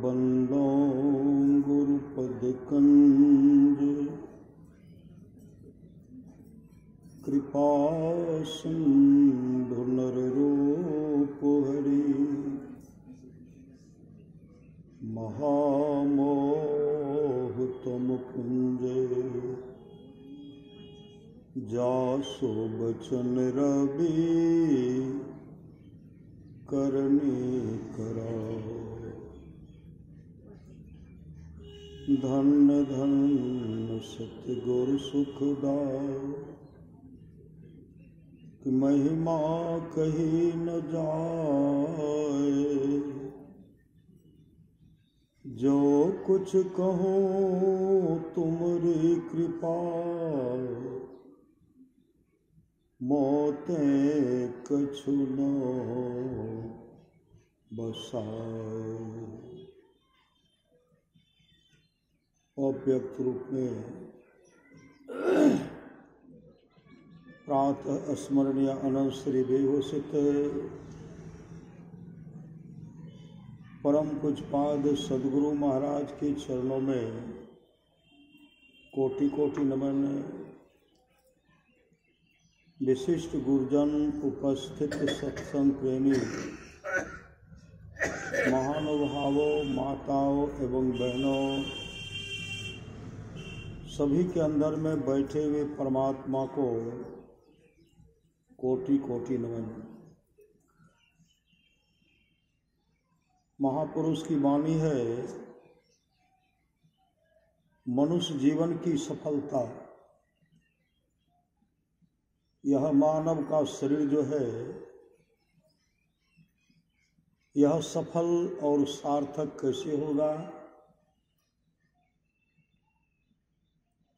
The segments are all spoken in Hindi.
बंदो गुरुपद कंज कृपा सिंधु नररूप हरि महामोह तुम कुंज जासो बचन रवि करनी करा धन्य धन्य सतगुरु सुखदाय कि महिमा कही न जाए जो कुछ कहूँ तुमरी कृपा मोते कछु न बसाए। अव्यक्त रूप में प्रातः स्मरणीय अनंत श्री बेहोसित परम पूज्यपाद सद्गुरु महाराज के चरणों में कोटि कोटि नमन। विशिष्ट गुरुजन, उपस्थित सत्संग प्रेमी महानुभावों, माताओं एवं बहनों, सभी के अंदर में बैठे हुए परमात्मा को कोटि कोटि नमन। महापुरुष की वाणी है, मनुष्य जीवन की सफलता, यह मानव का शरीर जो है यह सफल और सार्थक कैसे होगा।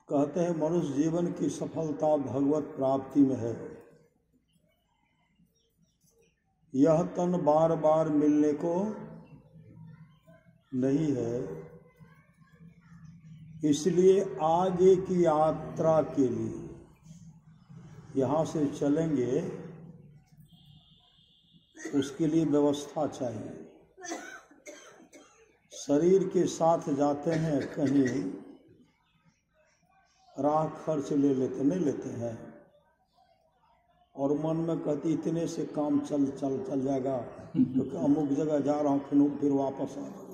कहते हैं मनुष्य जीवन की सफलता भगवत प्राप्ति में है। यह तन बार बार मिलने को नहीं है, इसलिए आगे की यात्रा के लिए यहाँ से चलेंगे, उसके लिए व्यवस्था चाहिए। शरीर के साथ जाते हैं कहीं, राह खर्च ले लेते नहीं लेते हैं, और मन में कहती इतने से काम चल जाएगा, क्योंकि अमुक जगह जा रहा हूँ, फिर वापस आ रहा हूँ।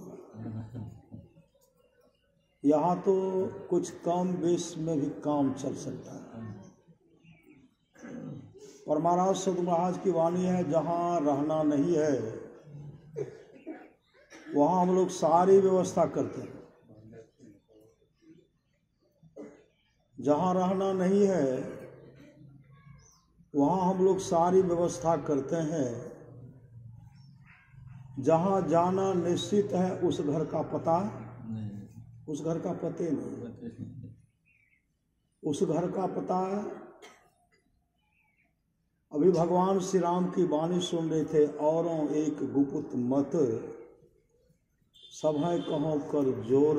यहाँ तो कुछ कम बेस में भी काम चल सकता है। और महाराज सद्गुरु महाराज की वाणी है, जहाँ रहना नहीं है वहाँ हम लोग सारी व्यवस्था करते हैं। जहाँ रहना नहीं है वहाँ हम लोग सारी व्यवस्था करते हैं। जहाँ जाना निश्चित है उस घर का पता नहीं, उस घर का पते नहीं, उस घर का पता। अभी भगवान श्री राम की वाणी सुन रहे थे, औरों एक गुप्त मत सभय कहो कर जोर,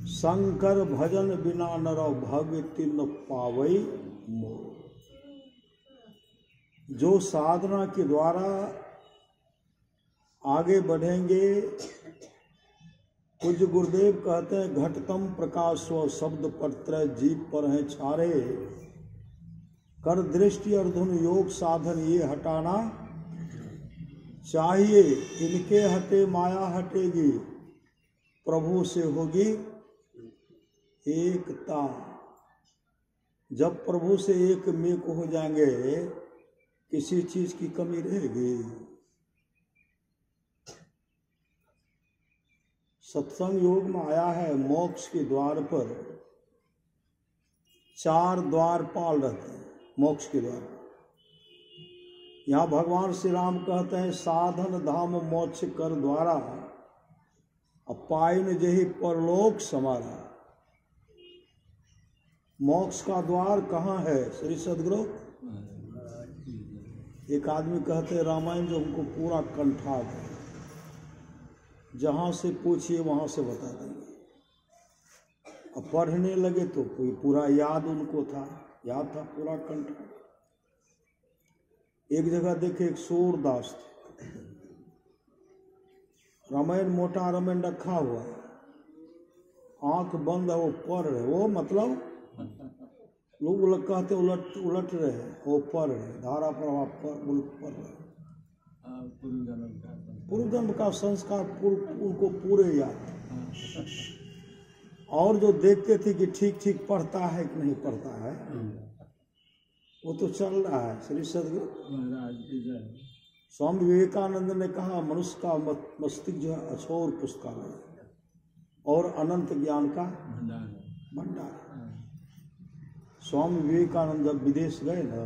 शंकर भजन बिना नरो भगति न पावई मोर। जो साधना के द्वारा आगे बढ़ेंगे, पूज्य गुरुदेव कहते हैं घटतम प्रकाश स्व शब्द पत्र जीव पर है छारे, कर दृष्टि और धुन योग साधन ये हटाना चाहिए। इनके हटे माया हटेगी, प्रभु से होगी एकता। जब प्रभु से एक मेक हो जाएंगे, किसी चीज की कमी रहेगी। सत्संग योग में आया है, मोक्ष के द्वार पर 4 द्वारपाल रहते हैं। मोक्ष के द्वार यहाँ भगवान श्री राम कहते हैं साधन धाम मोक्ष कर द्वारा, पाइन जही परलोक समारा। मोक्ष का द्वार कहाँ है श्री सद्गुरु? एक आदमी कहते हैं रामायण जो हमको पूरा कंठा है, जहाँ से पूछिए वहाँ से बता देंगे। अब पढ़ने लगे तो कोई पूरा याद उनको था, याद था पूरा कंठा। एक जगह देखे एक सूरदास थे, रामायण मोटा रामायण रखा हुआ है, आंख बंद है, वो पढ़ रहे, वो मतलब लोग कहते उलट रहे हैं, वो पढ़ रहे, धारा प्रभाव पढ़ रहे। पूर्व जन्म का संस्कार उनको पूरे याद। और जो देखते थे कि ठीक ठीक पढ़ता है कि नहीं पढ़ता है, वो तो चल रहा है। श्री सदगुरु स्वामी विवेकानंद ने कहा, मनुष्य का मस्तिष्क जो है अछोर पुस्तकालय है और अनंत ज्ञान का भंडार है। स्वामी विवेकानंद जब विदेश गए ना,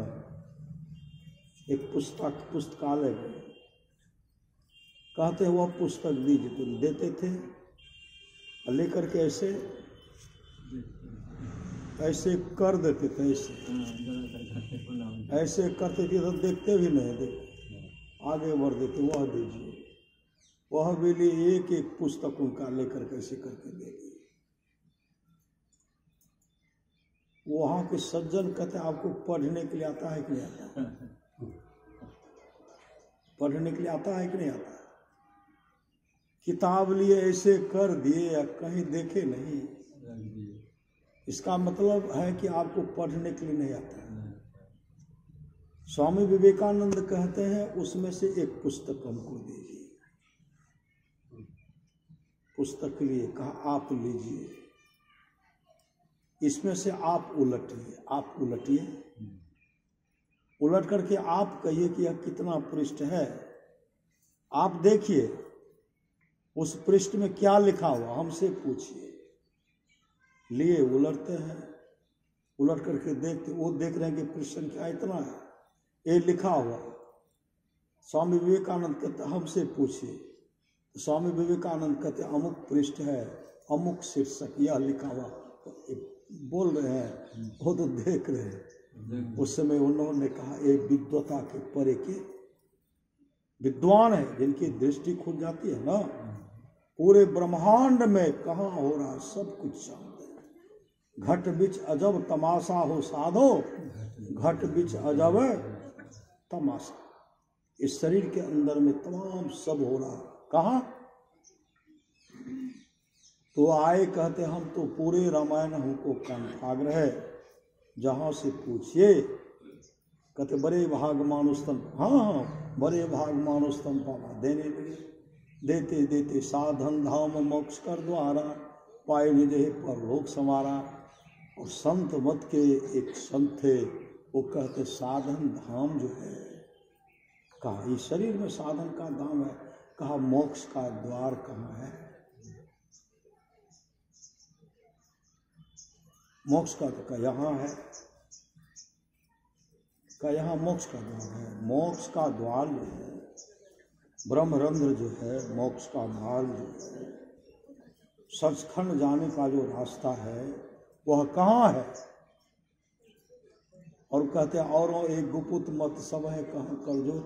एक पुस्तकालय गए, कहते हैं वह पुस्तक दीजिए, तो देते थे, लेकर के ऐसे कर देते थे, ऐसे करते थे तो देखते भी नहीं, देखते आगे बढ़ देते, वह दीजिए, वह भी लिए, एक एक पुस्तक उनका लेकर कैसे करके दे दिए। वहां के सज्जन कहते हैं, आपको पढ़ने के लिए आता है कि नहीं आता? पढ़ने के लिए आता है कि नहीं आता? किताब लिए ऐसे कर दिए या कहीं देखे नहीं, इसका मतलब है कि आपको पढ़ने के लिए नहीं आता है। स्वामी विवेकानंद कहते हैं, उसमें से एक पुस्तक हमको दीजिए। पुस्तक लिए, कहा आप लीजिए, इसमें से आप उलटिए, आप उलटिए, उलट करके आप कहिए कि यह कितना पृष्ठ है, आप देखिए उस पृष्ठ में क्या लिखा हुआ, हमसे पूछिए। लिए उलटते हैं, उलट करके देखते, वो देख रहे हैं कि पृष्ठ संख्या इतना है, ये लिखा हुआ। स्वामी विवेकानंद कहते हमसे पूछिए, स्वामी विवेकानंद कहते अमुक पृष्ठ है, अमुक शीर्षक, यह लिखा हुआ, बोल रहे हैं, वो तो देख रहे हैं। उस समय उन्होंने कहा, ये विद्वता के परे के विद्वान है, जिनकी दृष्टि खुल जाती है ना, पूरे ब्रह्मांड में कहाँ हो रहा सब कुछ जानते हैं। घट बिच अजब तमाशा हो साधो, घट बिच अजब तमाशा, इस शरीर के अंदर में तमाम सब हो रहा, कहाँ? तो आए, कहते हम तो पूरे रामायण हमको कंठाग्र है, जहां से पूछिए। कहते बड़े भाग मानुस्तम, हाँ बड़े भाग मानुस्तम पावा, देने लगे, देते देते साधन धाम मोक्ष कर द्वारा, पाए निज परलोक समारा। और संत मत के एक संत थे, वो कहते साधन धाम जो है, कहा इस शरीर में साधन का धाम है, कहा मोक्ष का द्वार कहाँ है? मोक्ष का तो यहाँ है, का यहाँ मोक्ष का द्वार है। मोक्ष का द्वार जो है, ब्रह्मरंध्र जो है, मोक्ष का द्वार जो है, सचखंड जाने का जो रास्ता है, वह कहाँ है? और कहते हैं और एक गुप्त मत सब है, कहाँ कर जो,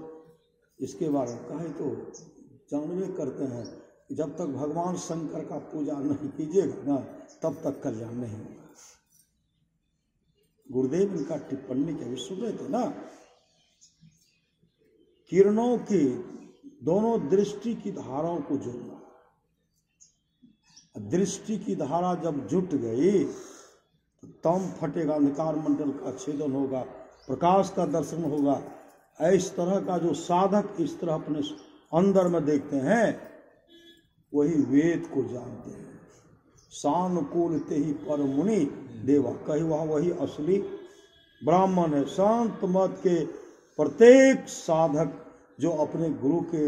इसके बारे में कहे तो जानवे करते हैं, जब तक भगवान शंकर का पूजा नहीं कीजिएगा ना, तब तक कल्याण नहीं होगा। गुरुदेव इनका टिप्पणी के अभी सुन रहे थे ना, किरणों की दोनों दृष्टि की धाराओं को जोड़ना। दृष्टि की धारा जब जुट गई तो तम फटेगा, अंधकार मंडल का छेदन होगा, प्रकाश का दर्शन होगा। इस तरह का जो साधक इस तरह अपने अंदर में देखते हैं, वही वेद को जानते हैं। सानुकूल ते ही पर मुनि देवा, कही वही असली ब्राह्मण है। शांत मत के प्रत्येक साधक जो अपने गुरु के,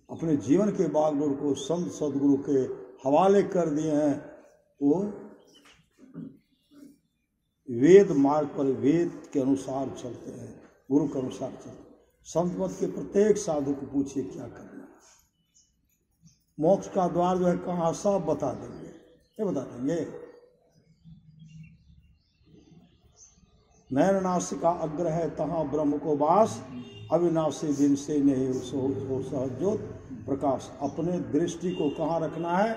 अपने जीवन के बागडोर को संत सदगुरु के हवाले कर दिए हैं, वो वेद मार्ग पर, वेद के अनुसार चलते हैं, गुरु के अनुसार चलते हैं। संत मत के प्रत्येक साधु को पूछिए क्या करना। मोक्ष का द्वार जो है कहाँ, सब बता देंगे, ये बता देंगे। नयन नासिका अग्र है, तहाँ ब्रह्म को वास, अविनाशी दिन से नहीं हो सहज्योत प्रकाश। अपने दृष्टि को कहाँ रखना है?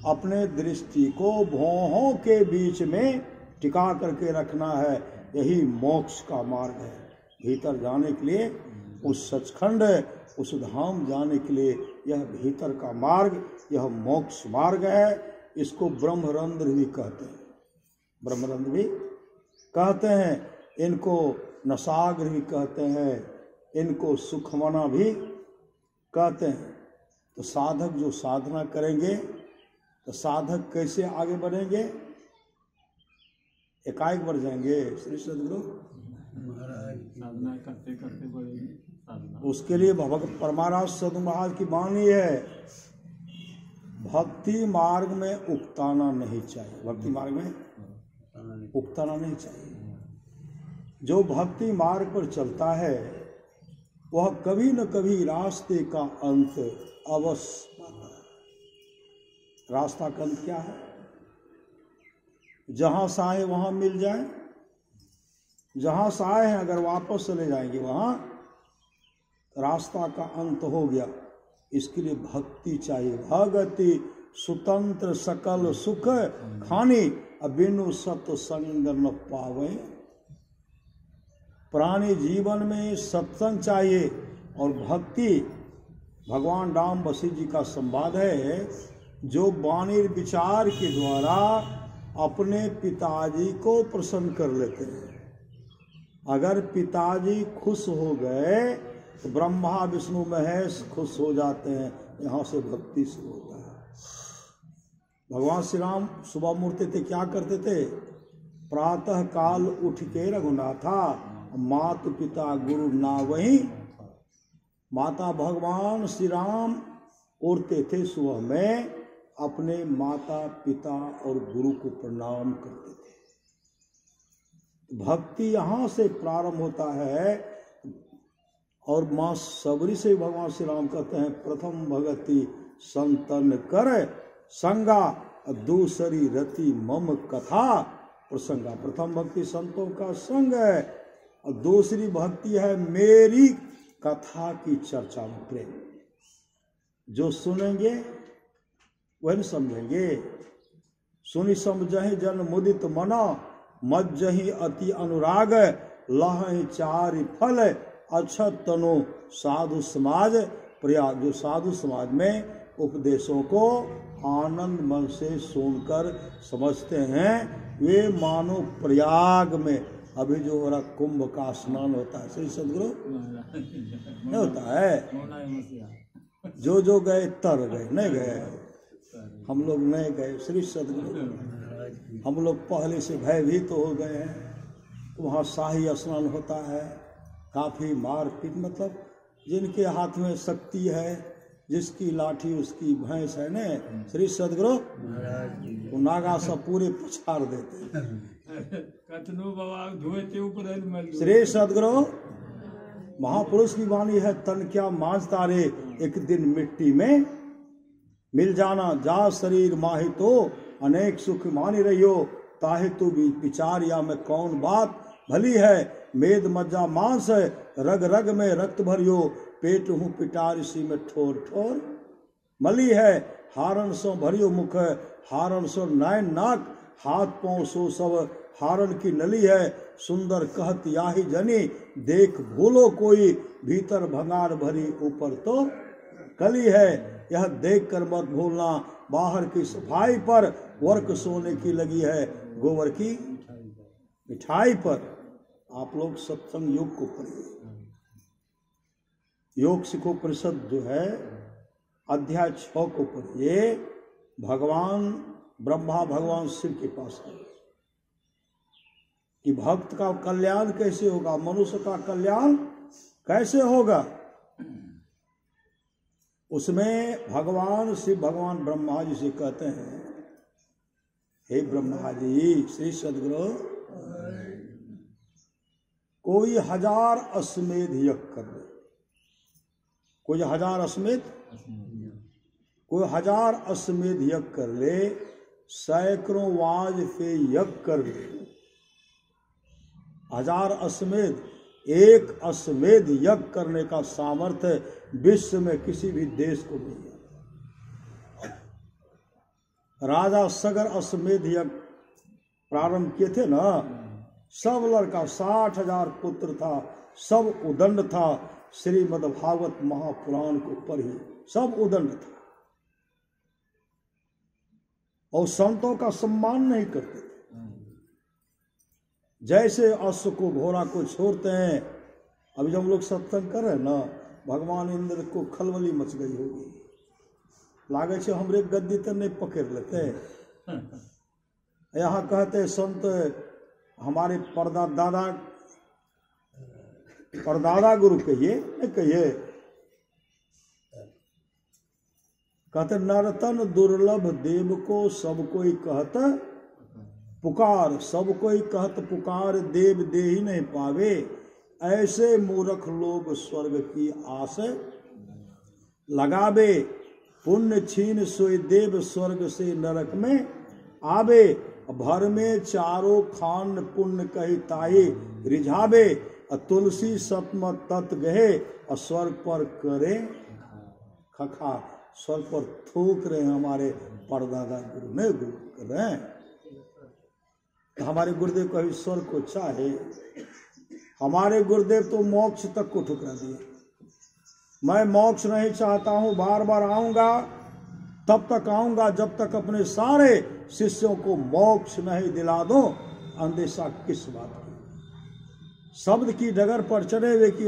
अपने दृष्टि को भौहों के बीच में टिका करके रखना है, यही मोक्ष का मार्ग है। भीतर जाने के लिए, उस सचखंड, उस धाम जाने के लिए यह भीतर का मार्ग, यह मोक्ष मार्ग है। इसको ब्रह्मरंध्र भी कहते हैं, ब्रह्मरंध्र भी कहते हैं, इनको नसाग्र भी कहते हैं, इनको सुखमना भी कहते हैं। तो साधक जो साधना करेंगे तो साधक कैसे आगे बढ़ेंगे? एकाएक बढ़ जाएंगे श्री सदगुरु साधना करते करते बढ़ेंगे साधना। उसके लिए भगवत परमाराज सदगुरु महाराज की वाणी है, भक्ति मार्ग में उकताना नहीं चाहिए। भक्ति मार्ग में उकताना नहीं चाहिए। जो भक्ति मार्ग पर चलता है वह कभी न कभी रास्ते का अंत अवश्य पाता है। रास्ता का अंत क्या है? जहां से आए वहां मिल जाए, जहां से आए हैं अगर वापस चले जाएंगे वहां रास्ता का अंत हो गया। इसके लिए भक्ति चाहिए। भगति स्वतंत्र सकल सुख खानी, अबिनु सत्संग न पावे। प्राणी जीवन में सत्संग चाहिए और भक्ति। भगवान राम वशिष्ठ जी का संवाद है, जो वाणी विचार के द्वारा अपने पिताजी को प्रसन्न कर लेते हैं। अगर पिताजी खुश हो गए तो ब्रह्मा विष्णु महेश खुश हो जाते हैं। यहाँ से भक्ति शुरू होता है। भगवान श्री राम सुबह मुड़ते थे, क्या करते थे? प्रातः काल उठ के रघुनाथा, माता पिता गुरु ना वही। माता भगवान श्री राम उठते थे सुबह में, अपने माता पिता और गुरु को प्रणाम करते थे। भक्ति यहाँ से प्रारंभ होता है। और माँ सबरी से भगवान श्री राम कहते हैं, प्रथम भगति संतन कर संगा, दूसरी रति मम कथा प्रसंगा। प्रथम भक्ति संतों का संग है और दूसरी भक्ति है मेरी कथा की चर्चा में प्रेम। जो सुनेंगे वही समझेंगे। सुनी समझहि जन मुदित मना, मज्जहि अति अनुराग, लहहि चारि फल, अक्षत तनु साधु समाज प्रयाग। जो साधु समाज में उपदेशों को आनंद मन से सुनकर समझते हैं, वे मानो प्रयाग में अभी जो हो रहा कुंभ का स्नान होता है, सही सदगुरु नहीं होता है। जो गए तर गए, नहीं गए हम लोग, नहीं गए श्री सदगुरु। हम लोग पहले से भयभीत तो हो गए हैं। वहाँ शाही स्नान होता है, काफी मारपीट, मतलब जिनके हाथ में शक्ति है, जिसकी लाठी उसकी भैंस है न श्री सदगुरु, वो नागा सब पूरे पछाड़ देते श्री सदगुरु। महापुरुष की वाणी है, तन क्या मांझ तारे, एक दिन मिट्टी में मिल जाना। जा शरीर माहि तो अनेक सुख मानी रहियो, ताहे तू भी विचार या में कौन बात भली है। मेद मज्जा मांस है, रग रग में रक्त भरियो, पेट हूँ पिटार इसी में ठोर ठोर मली है। हारण सो भरियो मुख, हारण सो नैन नाक, हाथ पांव सो सब हारण की नली है। सुंदर कहत याही जनी, देख भूलो कोई, भीतर भंगार भरी ऊपर तो कली है। यह देख कर मत भूलना, बाहर की सफाई पर वर्क सोने की लगी है, गोबर की मिठाई पर। आप लोग सत्संग योग को पढ़िए। योग सिखो परिषद जो है अध्याय 6 को पढ़िए। भगवान ब्रह्मा भगवान शिव के पास है कि भक्त का कल्याण कैसे होगा, मनुष्य का कल्याण कैसे होगा। उसमें भगवान शिव भगवान ब्रह्मा जी से कहते हैं, हे ब्रह्मा जी श्री सदगुरु, कोई 1000 अश्वमेध यज्ञ कर ले। कोई 1000 अश्वमेध, कोई 1000 अश्वमेध यज्ञ कर ले, सैकड़ों वाजपेयी यज्ञ कर ले। 1000 अश्वमेध, एक अश्वमेध यज्ञ करने का सामर्थ्य विश्व में किसी भी देश को नहीं है। राजा सगर अश्वमेध यज्ञ प्रारंभ किए थे ना, सब लड़का 60,000 पुत्र था, सब उदंड था। श्रीमद् भागवत महापुराण को पढ़िए। सब उदंड था और संतों का सम्मान नहीं करते थे। जैसे अश्व को घोड़ा को छोड़ते हैं, अभी जब हम लोग सत्संग कर रहे हैं ना, भगवान इंद्र को खलबली मच गई होगी, लागे छे हमरे गद्दी तो नहीं पकड़ लेते। यहाँ कहते संत हमारे परदादा गुरु कहिए नहीं कहिए, कहते नरतन दुर्लभ देव को सब कोई कहत पुकार, सब कोई कहत पुकार देव दे ही नहीं पावे, ऐसे मूर्ख लोग स्वर्ग की आस लगावे, पुण्य छीन सोई देव स्वर्ग से नरक में आवे, भर में चारों खान पुण्य कही ताही रिझावे, तुलसी सतम तत् गहे स्वर्ग पर करे खखा। स्वर्ग पर थूक रहे हैं हमारे परदादा गुरु ने, गुरु कर रहे हैं। तो हमारे गुरुदेव कभी स्वर्ग को चाहे, हमारे गुरुदेव तो मोक्ष तक को ठुकरा दिए। मैं मोक्ष नहीं चाहता हूं, बार बार आऊंगा, तब तक आऊंगा जब तक अपने सारे शिष्यों को मोक्ष नहीं दिला दो। अंदेशा किस बात की? शब्द की डगर पर चढ़े हुए की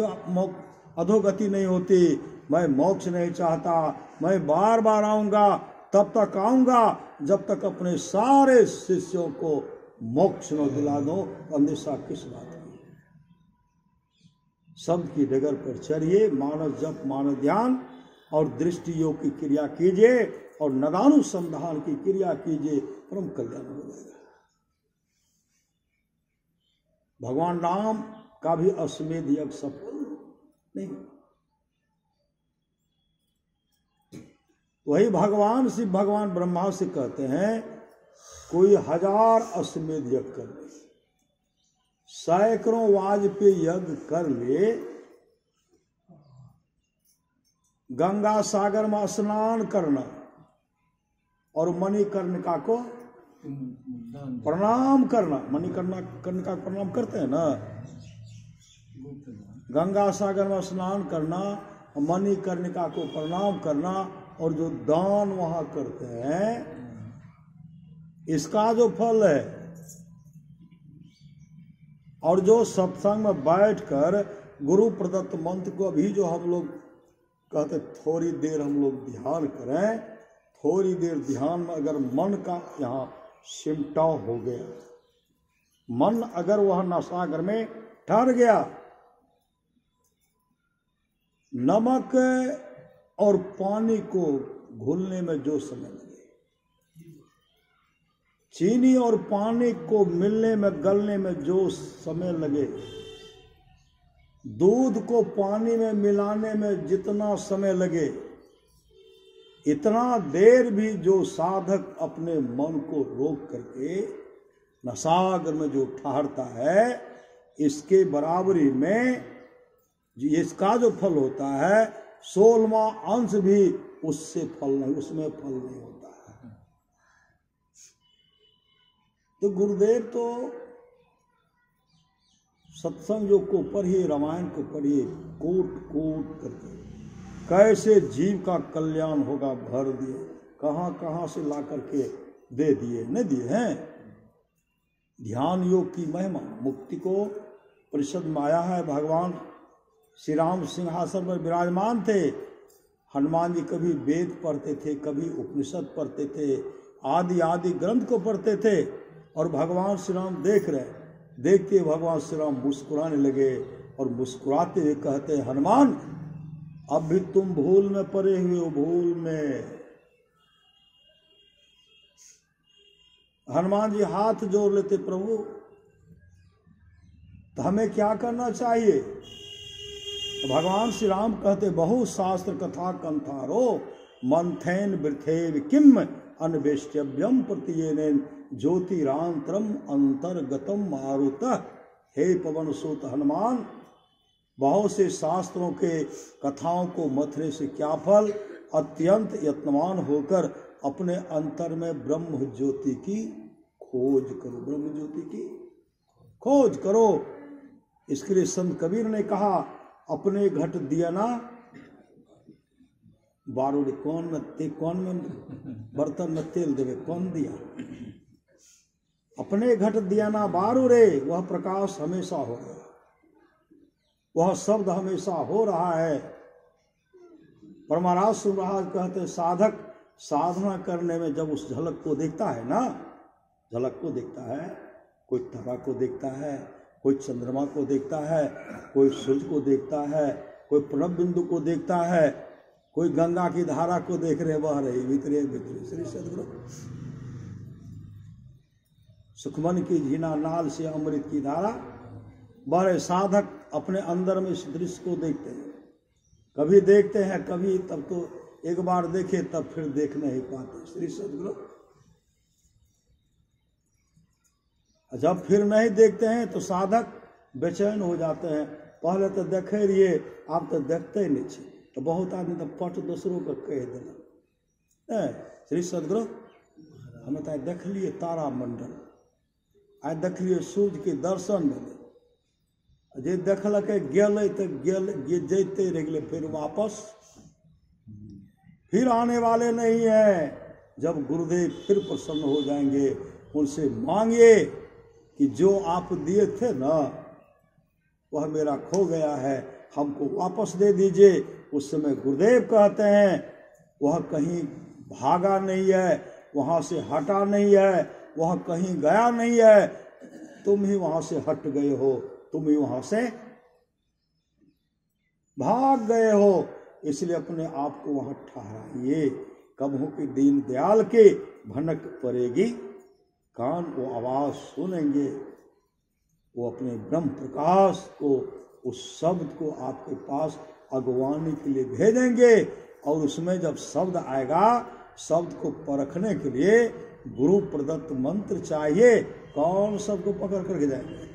अधोगति नहीं होती। मैं मोक्ष नहीं चाहता, मैं बार बार आऊंगा, तब तक आऊंगा जब तक अपने सारे शिष्यों को मोक्ष न दिला दो। अंदेशा किस बात की? शब्द की डगर पर चढ़िए, मानस जप मानस ध्यान और दृष्टि योग की क्रिया कीजिए और नदानुसंधान की क्रिया कीजिए, परम कल्याण हो जाएगा। भगवान राम का भी अश्वमेध यज्ञ सफल नहीं। वही भगवान शिव भगवान ब्रह्मा से कहते हैं कोई 1000 अश्वमेध यज्ञ कर ले, सैकड़ों वाजपेयी यज्ञ कर ले, गंगा सागर में स्नान करना और मणिकर्णिका को प्रणाम करना। मणिकर्णिका को प्रणाम करते हैं ना, गंगा सागर में स्नान करना, मणिकर्णिका को प्रणाम करना और जो दान वहां करते हैं, इसका जो फल है, और जो सत्संग में बैठकर गुरु प्रदत्त मंत्र को अभी जो हम लोग कहते थोड़ी देर हम लोग ध्यान करें, थोड़ी देर ध्यान में अगर मन का यहाँ सिमटाव हो गया, मन अगर वह नसागर में ठहर गया, नमक और पानी को घुलने में जो समय लगे, चीनी और पानी को मिलने में गलने में जो समय लगे, दूध को पानी में मिलाने में जितना समय लगे, इतना देर भी जो साधक अपने मन को रोक करके नसागर में जो ठहरता है, इसके बराबरी में इसका जो फल होता है 16वां अंश भी उससे फल नहीं, उसमें फल नहीं होता है। तो गुरुदेव तो सत्संग योग को पढ़िए, रामायण को पढ़िए, कोट कोट करके कैसे जीव का कल्याण होगा भर दिए, कहां कहां से ला करके दे दिए, नहीं दिए हैं। ध्यान योग की महिमा, मुक्ति को परिषद में आया है। भगवान श्री राम सिंहासन पर विराजमान थे, हनुमान जी कभी वेद पढ़ते थे, कभी उपनिषद पढ़ते थे, आदि आदि ग्रंथ को पढ़ते थे, और भगवान श्री राम देख रहे, देखते भगवान श्री राम मुस्कुराने लगे और मुस्कुराते हुए कहते, हनुमान अब भी तुम भूल में पड़े हुए हो, भूल में। हनुमान जी हाथ जोड़ लेते, प्रभु तो हमें क्या करना चाहिए? तो भगवान श्री राम कहते, बहु शास्त्र कथा कंथारो मंथेन वृथेव किम अन्वेष्टव्यम प्रतियेन ज्योतिरांतरम अंतर्गतम मारुत। हे पवन सुत हनुमान, बहुत से शास्त्रों के कथाओं को मथने से क्या फल? अत्यंत यत्नवान होकर अपने अंतर में ब्रह्म ज्योति की खोज करो, ब्रह्म ज्योति की खोज करो। इसके लिए संत कबीर ने कहा, अपने घट दिया ना बारू रे कौन में बर्तन में तेल देवे, कौन दिया? अपने घट दिया ना बारू रे, वह प्रकाश हमेशा हो रहा है, वह शब्द हमेशा हो रहा है। परमाराज महाराज कहते हैं साधक साधना करने में जब उस झलक को देखता है ना, झलक को देखता है, कोई तारा को देखता है, कोई चंद्रमा को देखता है, कोई सूर्य को देखता है, कोई प्रणव बिंदु को देखता है, कोई गंगा की धारा को देख रहे बह रही भीतरे भीतरे। श्री सदगुरु सुखमन की झीना नाल से अमृत की धारा बड़े साधक अपने अंदर में इस दृश्य को देखते हैं, कभी देखते हैं, कभी तब तो एक बार देखे तब फिर देख नहीं पाते। श्री सदगुरु जब फिर नहीं देखते हैं तो साधक बेचैन हो जाते हैं। पहले तो देखे रहिए, आप तो देखते ही नहीं छे, तो बहुत आदमी तो पट दूसरों को कह देना। श्री सदगुरु हमें तो देख लिए तारा मंडल, आज देख लिए सूर्य के दर्शन मिले, जे देखलक गेल तो जैते रह गए, फिर वापस फिर आने वाले नहीं है। जब गुरुदेव फिर प्रसन्न हो जाएंगे, उनसे मांगिए कि जो आप दिए थे ना वह मेरा खो गया है, हमको वापस दे दीजिए। उस समय गुरुदेव कहते हैं वह कहीं भागा नहीं है, वहां से हटा नहीं है, वह कहीं गया नहीं है, तुम ही वहां से हट गए हो, तुम ही वहां से भाग गए हो। इसलिए अपने आप को वहां ठहराइए। कब हो कि दीन दयाल के भनक पड़ेगी, कान वो आवाज सुनेंगे, वो अपने ब्रह्म प्रकाश को, उस शब्द को आपके पास अगवानी के लिए भेजेंगे। और उसमें जब शब्द आएगा, शब्द को परखने के लिए गुरु प्रदत्त मंत्र चाहिए। कौन शब्द को पकड़ करके जाएंगे?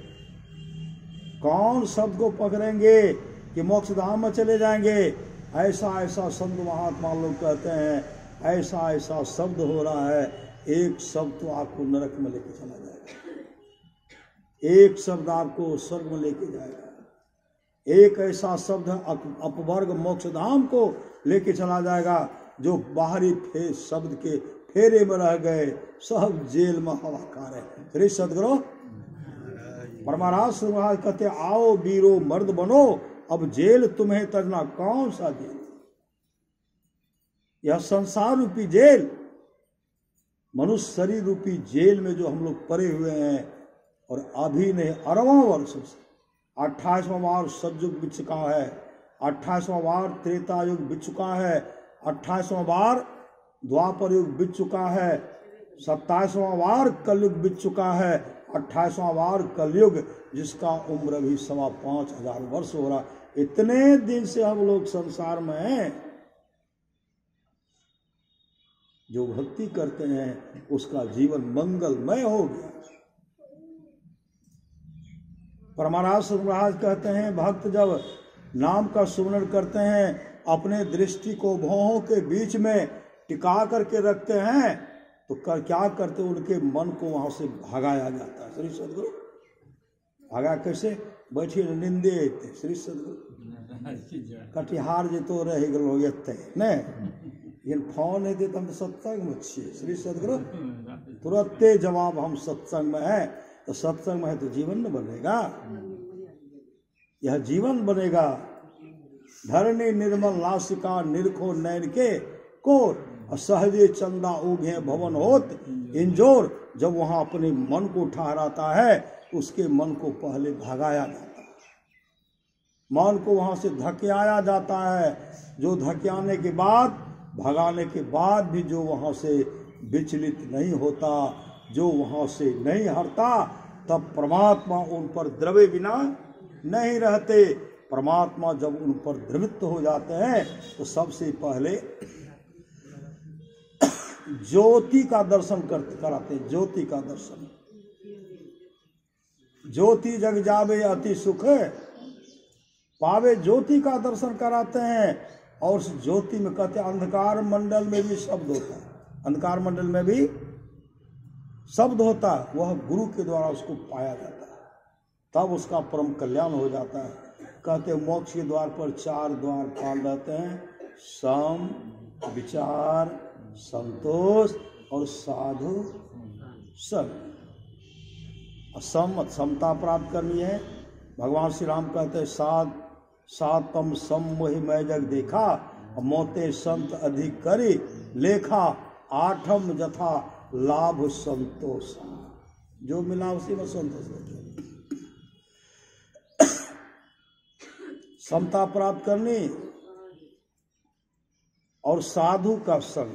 कौन शब्द को पकड़ेंगे कि मोक्ष धाम में चले जाएंगे? ऐसा ऐसा संत महात्मा लोग कहते हैं, ऐसा ऐसा शब्द हो रहा है, एक शब्द तो आपको नरक में लेके चला जाएगा, एक शब्द आपको स्वर्ग में लेके जाएगा, एक ऐसा शब्द अपवर्ग मोक्ष धाम को लेके चला जाएगा। जो बाहरी शब्द के फेरे में रह गए, सब जेल में हवा खा रहे। श्री सदगुरु परमाराज महाराज कहते, आओ वीरो मर्द बनो, अब जेल तुम्हें तजना। कौन सा जेल? यह संसार रूपी जेल, मनुष्य शरीर रूपी जेल में जो हम लोग पड़े हुए हैं। और अभी नहीं, अरबों वर्षों से 28वां वार सतयुग बीत चुका है, 28वां वार त्रेता युग बीत चुका है, 28वां वार द्वापर युग बीत चुका है, 27वां वार कलयुग बीत चुका है, 28वां वार कलयुग, जिसका उम्र भी 5,500 वर्ष हो रहा। इतने दिन से हम लोग संसार में हैं। जो भक्ति करते हैं उसका जीवन मंगलमय हो गया। परमाराज महाराज कहते हैं, भक्त जब नाम का सुमरण करते हैं, अपने दृष्टि को भौहों के बीच में टिका करके रखते हैं, तो क्या करते, उनके मन को वहां से भगाया जाता है। श्री सदगुरु भगा कैसे? बैठिए निंदे। श्री सदगुरु कटिहार जे तो रह गलो एते ने, लेकिन फोन नहीं देते हम तो सत्संग में छिए। श्री सदगुरु तुरंते जवाब, हम सत्संग में है, तो सत्संग में है तो जीवन न बनेगा, यह जीवन बनेगा। धरणी निर्मल नासिका निरखो नैन के कोर, सहजे चंदा उगे भवन होत इंजोर। जब वहां अपने मन को ठहराता है, उसके मन को पहले भगाया जाता है, मन को वहां से धकेलाया जाता है। जो धकेलाने के बाद, भगाने के बाद भी जो वहां से विचलित नहीं होता, जो वहां से नहीं हटता, तब परमात्मा उन पर द्रवे बिना नहीं रहते। परमात्मा जब उन पर द्रवित हो जाते हैं, तो सबसे पहले ज्योति का दर्शन कराते हैं। ज्योति का दर्शन, ज्योति जग जावे अति सुख पावे, ज्योति का दर्शन कराते हैं। और उस ज्योति में कहते हैं, अंधकार मंडल में भी शब्द होता है, अंधकार मंडल में भी शब्द होता है, वह गुरु के द्वारा उसको पाया जाता है, तब उसका परम कल्याण हो जाता है। कहते हैं मोक्ष के द्वार पर 4 द्वार पाल रहते हैं, सम विचार, संतोष और साधु संग। समता प्राप्त करनी है। भगवान श्री राम कहते हैं सातम सम मोहि मैं जग देखा, मोते संत अधिक करी लेखा, आठम जथा लाभ संतोष। जो मिला उसी में संतोष है। समता प्राप्त करनी और साधु का संग।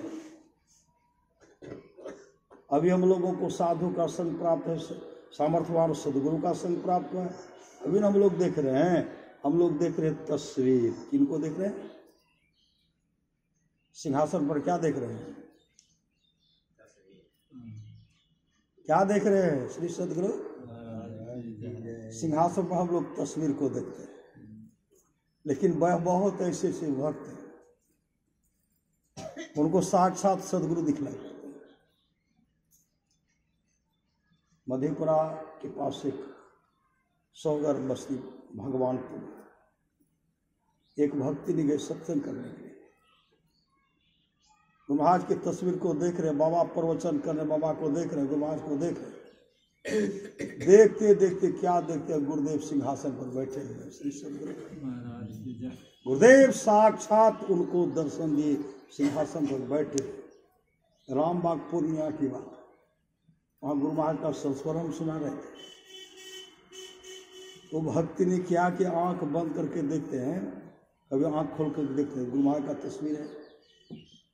अभी हम लोगों को साधु का संग प्राप्त है, सामर्थ्यवान सदगुरु का संग प्राप्त हुआ है। अभी हम लोग देख रहे हैं, हम लोग देख रहे हैं तस्वीर। किनको देख रहे हैं? सिंहासन पर क्या देख रहे हैं? क्या देख रहे हैं श्री सदगुरु? सिंहासन पर हम लोग तस्वीर को देखते हैं, लेकिन बहुत ऐसे ऐसे भक्त हैं, उनको साक्षात सदगुरु दिखलाई पड़ते हैं। मधेपुरा के पास एक सौगर बस्ती भगवानपुर, एक भक्ति ने गए सत्संग करने के लिए। गुरु महाराज की तस्वीर को देख रहे, बाबा प्रवचन कर रहे, बाबा को देख रहे, गुरु महाराज को देख रहे। देखते देखते क्या देखते, गुरुदेव सिंहासन पर बैठे हुए श्री सदगुरु गुरुदेव साक्षात उनको दर्शन दिए, सिंहासन पर बैठे। रामबाग पूर्णिया की बात, वहां गुरु महाराज का संस्मरण सुना रहे थे। तो भक्ति ने क्या कि आंख बंद करके देखते हैं, कभी आंख खोल कर देखते हैं, गुरु महाराज का तस्वीर है।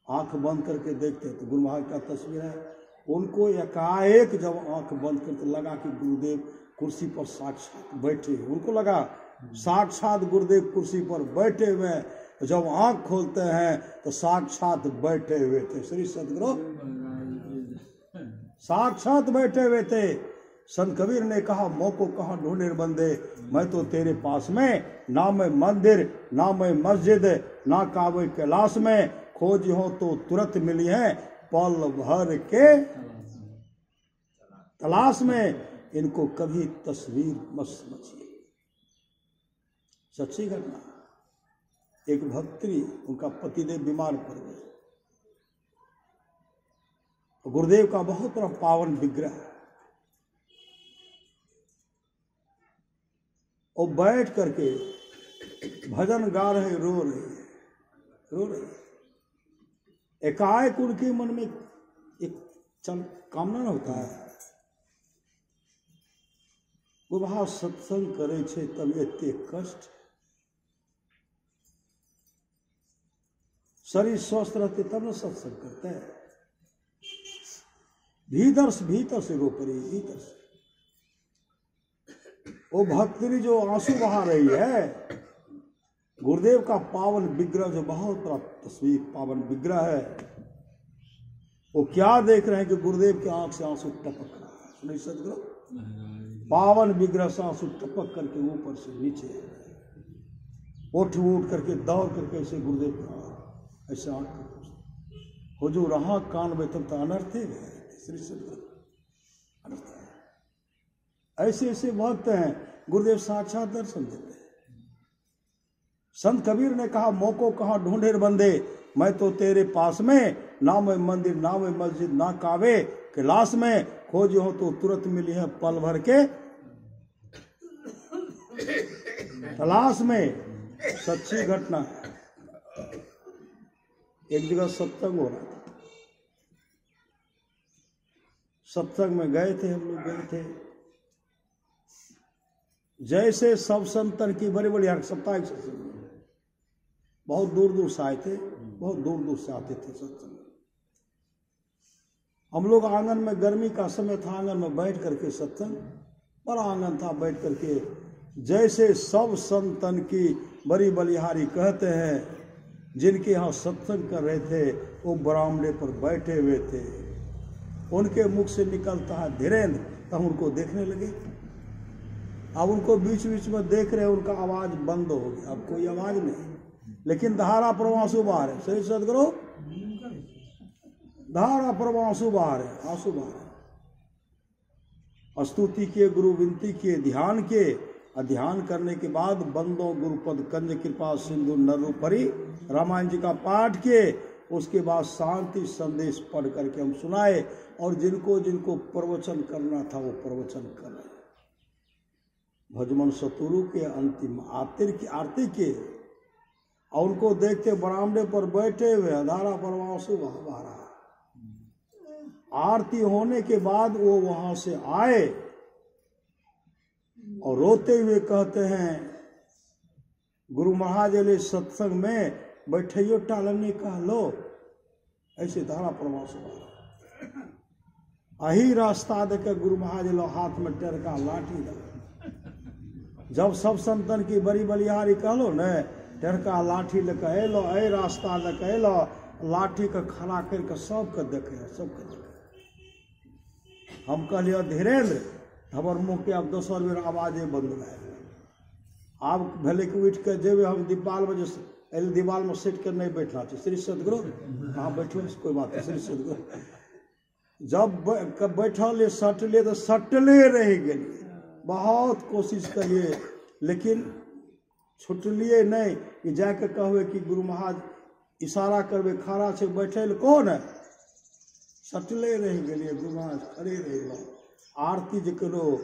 आंख बंद करके देखते हैं तो गुरु महाराज का तस्वीर है। उनको एकाएक जब आंख बंद करते लगा कि गुरुदेव कुर्सी पर साक्षात बैठे, उनको लगा साक्षात गुरुदेव कुर्सी पर बैठे हुए। जब आंख खोलते हैं तो साक्षात बैठे हुए थे श्री सदगुरु, साक्षात बैठे हुए थे। संत कबीर ने कहा मोको कहाँ ढूंढे बंदे, मैं तो तेरे पास में, ना मैं मंदिर ना मैं मस्जिद, ना काबे कैलाश में, खोज हो तो तुरंत मिली है पल भर के तलाश में। इनको कभी तस्वीर मत समझिए। सच्ची घटना, एक भक्ति, उनका पतिदेव बीमार पड़ गए। गुरुदेव का बहुत बड़ा पावन विग्रह, और बैठ करके भजन गा रहे, रो रहे। एकाएक उनके मन में एक कामना होता है, वो वहां सत्संग करे छे तब एते कष्ट, शरीर स्वस्थ रहते तब न सत्संग करते हैं। भीतर से रो पड़ी, भीतर से वो भक्ति जो आंसू बहा रही है। गुरुदेव का पावन विग्रह जो बहुत बड़ा तस्वीर, पावन विग्रह है, वो क्या देख रहे हैं कि गुरुदेव के आंख से आंसू टपक रहा है। सुनिए सदगुरु, पावन विग्रह से आंसू टपक करके ऊपर से नीचे उठ करके दौड़ करके ऐसे गुरुदेव के ऐसे आंख हुजूर रहा कान में तब तो अनर्थ है श्री सदगुरु, अनर्थ है। ऐसे ऐसे भक्त हैं, गुरुदेव साक्षात दर्शन देते हैं। संत कबीर ने कहा मोको कहाँ ढूंढे बंदे, मैं तो तेरे पास में, ना मैं मंदिर ना मैं मस्जिद ना काबे कैलाश में, खोज हो तो तुरंत मिली है पल भर के तलाश में। सच्ची घटना है। एक जगह सत्संग हो रहा था, सत्संग में गए थे, हम लोग गए थे। जैसे सब संतन की बड़ी बड़ी साप्ताहिक सत्संग, बहुत दूर दूर से आए थे, बहुत दूर दूर से आते थे सत्संग। हम लोग आंगन में, गर्मी का समय था, आंगन में बैठ करके सत्संग, बड़ा आंगन था, बैठ करके जैसे सब संतन की बड़ी बलिहारी कहते हैं, जिनके यहाँ सत्संग कर रहे थे वो बरामदे पर बैठे हुए थे। उनके मुख से निकलता है धीरेन्द्र, तो हम उनको देखने लगे। अब उनको बीच बीच में देख रहे, उनका आवाज बंद हो गया, अब कोई आवाज नहीं, लेकिन धारा प्रवाह आंसू बहा रहे। सही सदगुरु, धारा प्रवाह आंसू बहा रहे, आंसू बहा रहे। स्तुति किए, गुरु विनती किए, ध्यान किए, ध्यान करने के बाद बंदो गुरुपद कंज कृपा सिंधु नरु परी रामायण जी का पाठ किए। उसके बाद शांति संदेश पढ़ करके हम सुनाए, और जिनको जिनको प्रवचन करना था वो प्रवचन कर रहे। भजमन सतुरु के अंतिम आरती के, और उनको देखते बरामदे पर बैठे हुए अधारा परवाह से वह रहा। आरती होने के बाद वो वहां से आए और रोते हुए कहते हैं, गुरु महाराज ले सत्संग में बैठियो टालने कह लो, ऐसे धारा प्रवाह से अही रास्ता देखे गुरु महाराज लो हाथ में टेरका लाठी दा। जब सब संतन की बड़ी बलिहारी कहलो न, टेरका लाठी लेके अलो, ए रास्ता लेके अलो, लाठी के खड़ा करके सबके देखे, सबके देखे। हम कहलिए धीरेन्द्र, हमर मुँह के अब दोसर बेर आवाजे बंद भए गेल। आब भेले कि उठ के जेबे हम दीवाल में, जो दीवाल में सट के नहीं बैठना चाहिए। श्री सदगुरु हाँ बैठो, कोई बात नहीं। श्री सदगुरु जब बैठल सटले तो सटले रह गेलिए, बहुत कोशिश करिए लेकिन छुटलिए नहीं कि जाके कहवे कि गुरु महाराज इशारा करबे खड़ा से बैठे कौन है, सटले रह गेलिए। गुरु महाराज खड़े रह गए। आरती जो करो,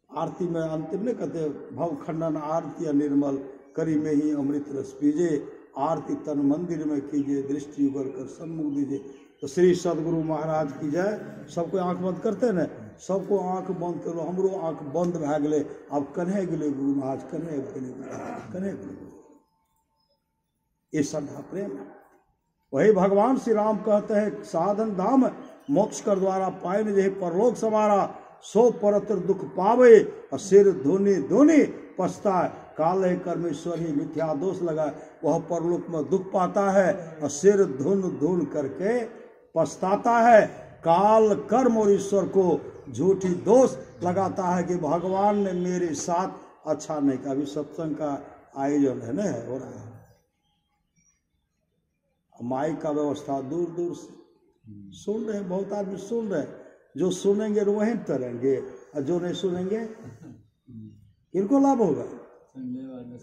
आरती में अंतिम नहीं कहते, भव खंडन आरती निर्मल करी में ही अमृत रस पीजे, आरती तन मंदिर में कीजिए, दृष्टि उगर कर सम्मुख दीजिए। तो श्री सदगुरु महाराज की जय। सबको आंख बंद करते न, सबको आंख बंद करो, हमरो आंख बंद भए गेलै। अब कन्हे गेलै गुरु महाराज, कन्हे गेलै। ये श्रद्धा प्रेम है। वही भगवान श्री राम कहते हैं, साधन धाम मोक्ष कर द्वारा पाए न जे परलोक समारा, सो परत्र दुख पावे, और सिर धुनी धुनी पछताए। काल है कर्मेश्वर ही मिथ्या दोष लगा, वह परलोक में दुख पाता है और सिर धुन धुन करके पछताता है। काल कर्म और ईश्वर को झूठी दोष लगाता है कि भगवान ने मेरे साथ अच्छा नहीं किया। अभी सत्संग का आयोजन है ना, हो रहा है, माइक का व्यवस्था दूर दूर से सुन रहे हैं, बहुत आदमी सुन रहे हैं। जो सुनेंगे वहीं तरेंगे, और जो नहीं सुनेंगे इनको लाभ होगा,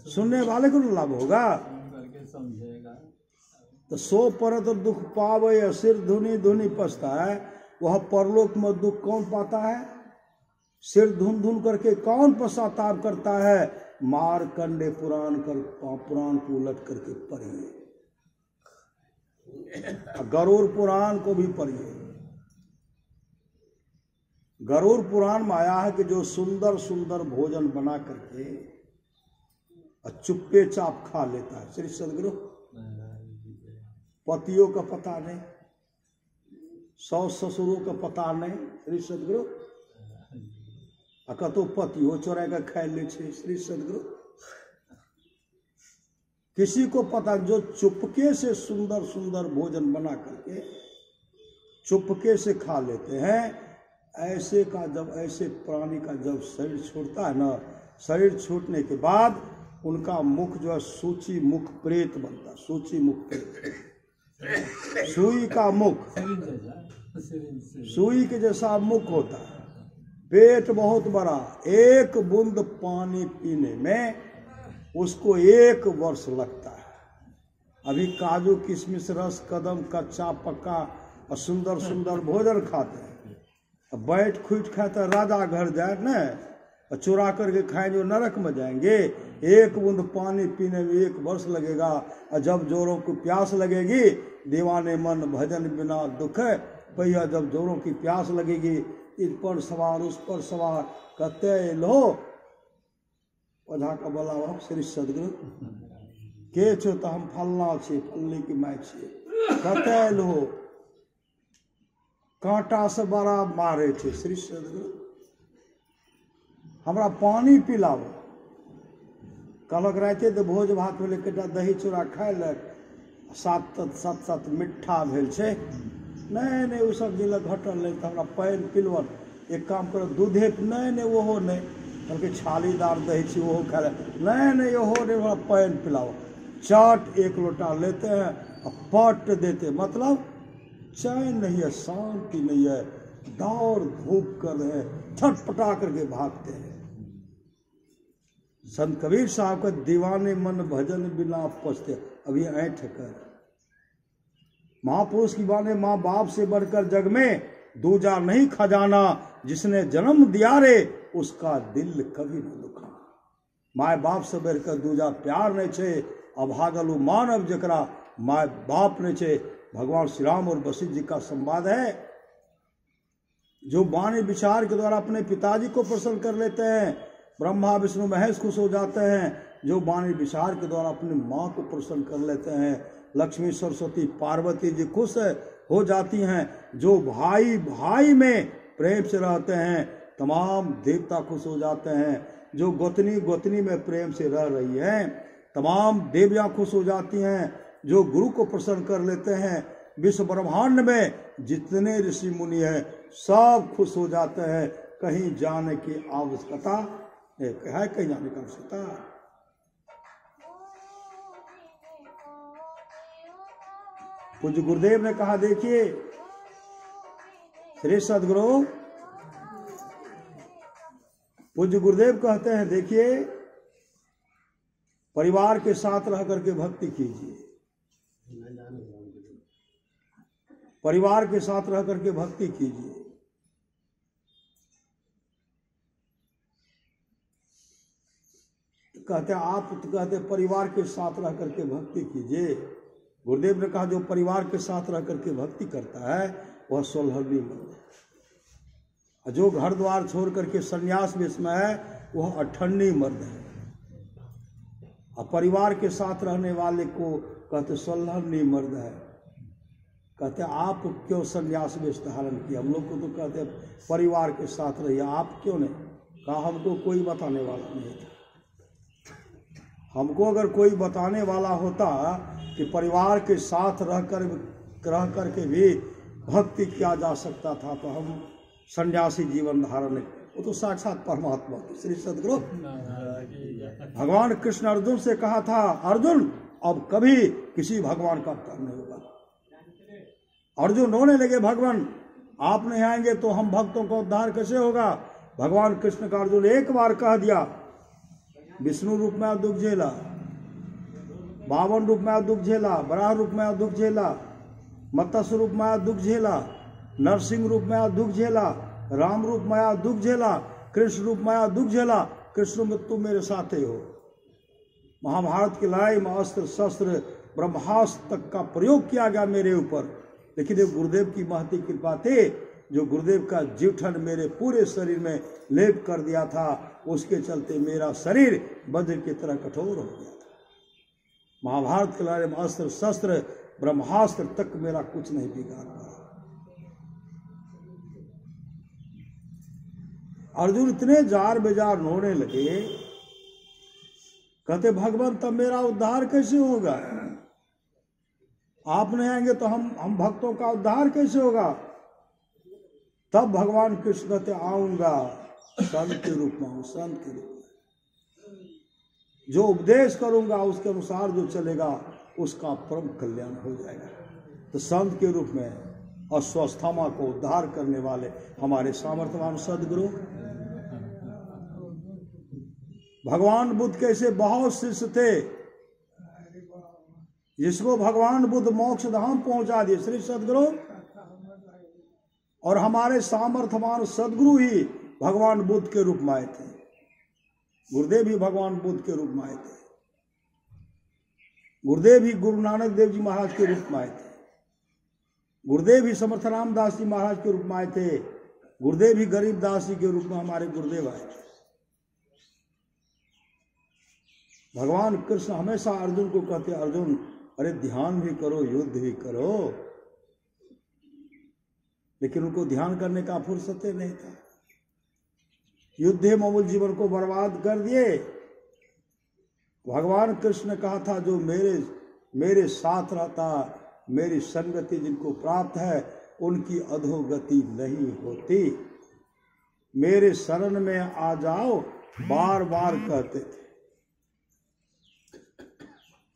सुनने वाले को लाभ होगा। तो सो परत दुख पावे, सिर धुनी धुनी पछता है। वह परलोक में दुख कौन पाता है? सिर धुन धुन करके कौन पश्चाताप करता है? मारकंडे पुराण को उलट करके पढ़िए, गरुड़ पुराण को भी पढ़िए। गरुड़ पुराण में आया है कि जो सुंदर सुंदर भोजन बना करके चुप्पे चाप खा लेता है। श्री सदगुरु पतियों का पता नहीं, सास ससुरों का पता नहीं। श्री सदगुरु कतो पतियों चोरा के खा ले। श्री सदगुरु किसी को पता, जो चुपके से सुंदर सुंदर भोजन बना करके चुपके से खा लेते हैं, ऐसे प्राणी का जब शरीर छूटता है ना, शरीर छूटने के बाद उनका मुख जो है सूची मुख प्रेत बनता, सूची मुख प्रेत। सुई का मुख, सुई के जैसा मुख होता है, पेट बहुत बड़ा। एक बूंद पानी पीने में उसको 1 वर्ष लगता है। अभी काजू किशमिश रस कदम कच्चा पक्का और सुंदर सुंदर भोजन खाते हैं, बैठ खुट खाए तो राजा घर जाए न, चुरा करके खाए जो नरक में जाएंगे। 1 बूंद पानी पीने में 1 वर्ष लगेगा, और जब जोरों को प्यास लगेगी, दीवाने मन भजन बिना दुख है भैया। जब जोरों की प्यास लगेगी, इस पर सवार उस पर सवार कहते लो पौधा का बोला श्री सदगुरु के छो तो हम फलना छे, फलने की माय छे, कहते लो कांटा से बड़ा मारे थे। श्री सदगुरु हमरा पानी पिलाओ। कहलक राते तो भोज भात भेलै, कटा दही चूड़ा खाए लक, सात मिठा भेल छे। नहीं वो सब जिला घटल नहीं, तो हमरा पानि पिलवन। एक काम करो दूधे, नहीं ओहो नहीं, कहलकै छालीदार दही छी ओहो खाए नहीं ओहो नहीं, हमरा पानि पिलाओ। चाट 1 लोटा लेते हैं और पट देते, मतलब चैन नहीं है, शांति नहीं है, दौड़ धूप कर रहे हैं, छटपटा करके भागते हैं। संत कबीर साहब का दीवाने मन भजन बिना पछते। अभी ऐठ कर महापुरुष की बाने माँ बाप से बढ़कर जग में दूजा नहीं खजाना, जिसने जन्म दिया रे उसका दिल कभी न दुखा। माए बाप से बढ़कर दूजा प्यार नहीं छे, अभागलु मानव जकरा माए बाप नहीं छे। भगवान श्री राम और वशिष्ठ जी का संवाद है। जो वाणी विचार के द्वारा अपने पिताजी को प्रसन्न कर लेते हैं, ब्रह्मा विष्णु महेश खुश हो जाते हैं। जो वाणी विचार के द्वारा अपनी माँ को प्रसन्न कर लेते हैं, लक्ष्मी सरस्वती पार्वती जी खुश हो जाती हैं। जो भाई भाई में प्रेम से रहते हैं, तमाम देवता खुश हो जाते हैं। जो गोतनी गोतनी में प्रेम से रह रही हैं, तमाम देवियां खुश हो जाती हैं। जो गुरु को प्रसन्न कर लेते हैं, विश्व ब्रह्मांड में जितने ऋषि मुनि हैं सब खुश हो जाते हैं। कहीं जाने की आवश्यकता है, कहीं जाने की आवश्यकता। पूज्य गुरुदेव ने कहा, देखिए श्री सदगुरु पूज्य गुरुदेव कहते हैं, देखिए परिवार के साथ रह करके भक्ति कीजिए, परिवार के साथ रह करके भक्ति कीजिए। कहते आप कहते परिवार के साथ रह करके भक्ति कीजिए। गुरुदेव ने कहा, जो परिवार के साथ रह करके भक्ति करता है वह सोलहवी मर्द है, जो घर द्वार छोड़ करके संन्यास में इसमें है वह अठन्नी मर्द है। और परिवार के साथ रहने वाले को कहते सोलहवी मर्द है। कहते आप क्यों संन्यास वेश धारण किया? हम लोग को तो कहते परिवार के साथ रहिए, आप क्यों नहीं? कहा हमको कोई बताने वाला नहीं था। हमको अगर कोई बताने वाला होता कि परिवार के साथ रह करके भी भक्ति किया जा सकता था तो हम सन्यासी जीवन धारण, वो तो साक्षात परमात्मा श्री सदगुरु भगवान कृष्ण अर्जुन से कहा था, अर्जुन अब कभी किसी भगवान का अवतार नहीं होगा। अर्जुन रोने लगे, भगवान आप नहीं आएंगे तो हम भक्तों का उद्धार कैसे होगा? भगवान कृष्ण का अर्जुन एक बार कह दिया, विष्णु रूप में दुख झेला, बावन रूप में दुख झेला, बराह रूप में दुख झेला, मत्स्य रूप में दुख झेला, नरसिंह रूप में दुख झेला, राम रूप में दुख झेला, कृष्ण रूप में दुख झेला, कृष्ण में तुम मेरे साथ ही हो। महाभारत की लड़ाई में अस्त्र शस्त्र ब्रह्मास्त्र तक का प्रयोग किया गया मेरे ऊपर, लेकिन ये गुरुदेव की महती कृपा थी। जो गुरुदेव का जीवठन मेरे पूरे शरीर में लेप कर दिया था, उसके चलते मेरा शरीर वज्र की तरह कठोर हो गया था। महाभारत के लड़ाई में अस्त्र शस्त्र ब्रह्मास्त्र तक मेरा कुछ नहीं बिगाड़ पाया। अर्जुन इतने जार बेजार रोने लगे, कहते भगवान तब मेरा उद्धार कैसे होगा? आप नहीं आएंगे तो हम भक्तों का उद्धार कैसे होगा? तब भगवान कृष्ण कहते आऊंगा संत के रूप में, संत के रूप में जो उपदेश करूंगा उसके अनुसार जो चलेगा उसका परम कल्याण हो जाएगा। तो संत के रूप में अस्वस्थमा को उद्धार करने वाले हमारे सामर्थ्यवान सदगुरु भगवान बुद्ध कैसे बहुत शिष्य थे, जिसको भगवान बुद्ध मोक्ष धाम पहुंचा दिए श्री सदगुरु। और हमारे सामर्थ्यवान सदगुरु ही भगवान बुद्ध के रूप में आए थे, गुरुदेव भी भगवान बुद्ध के रूप में आए थे, गुरुदेव भी गुरु नानक देव जी महाराज के रूप में आए थे, गुरुदेव भी समर्थ रामदास जी महाराज के रूप में आए थे, गुरुदेव भी गरीबदास जी के रूप में हमारे गुरुदेव आए थे। भगवान कृष्ण हमेशा अर्जुन को कहते, अर्जुन अरे ध्यान भी करो, युद्ध भी करो, लेकिन उनको ध्यान करने का फुर्सत नहीं था। युद्ध में मूल जीवन को बर्बाद कर दिए। भगवान कृष्ण ने कहा था, जो मेरे साथ रहता, मेरी संगति जिनको प्राप्त है उनकी अधोगति नहीं होती। मेरे शरण में आ जाओ बार बार कहते थे।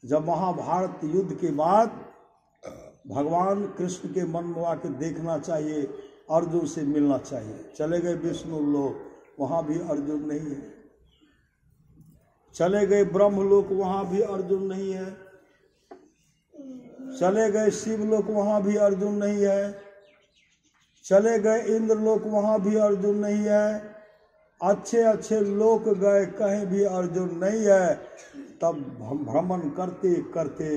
जब महाभारत युद्ध के बाद भगवान कृष्ण के मन में आके देखना चाहिए, अर्जुन से मिलना चाहिए, चले गए विष्णु लोक, वहां भी अर्जुन नहीं है। चले गए ब्रह्म लोक, वहां भी अर्जुन नहीं है। चले गए शिवलोक, वहां भी अर्जुन नहीं है। चले गए इंद्रलोक, वहां भी अर्जुन नहीं है। अच्छे अच्छे लोक गए, कहीं भी अर्जुन नहीं है। तब भ्रमण करते करते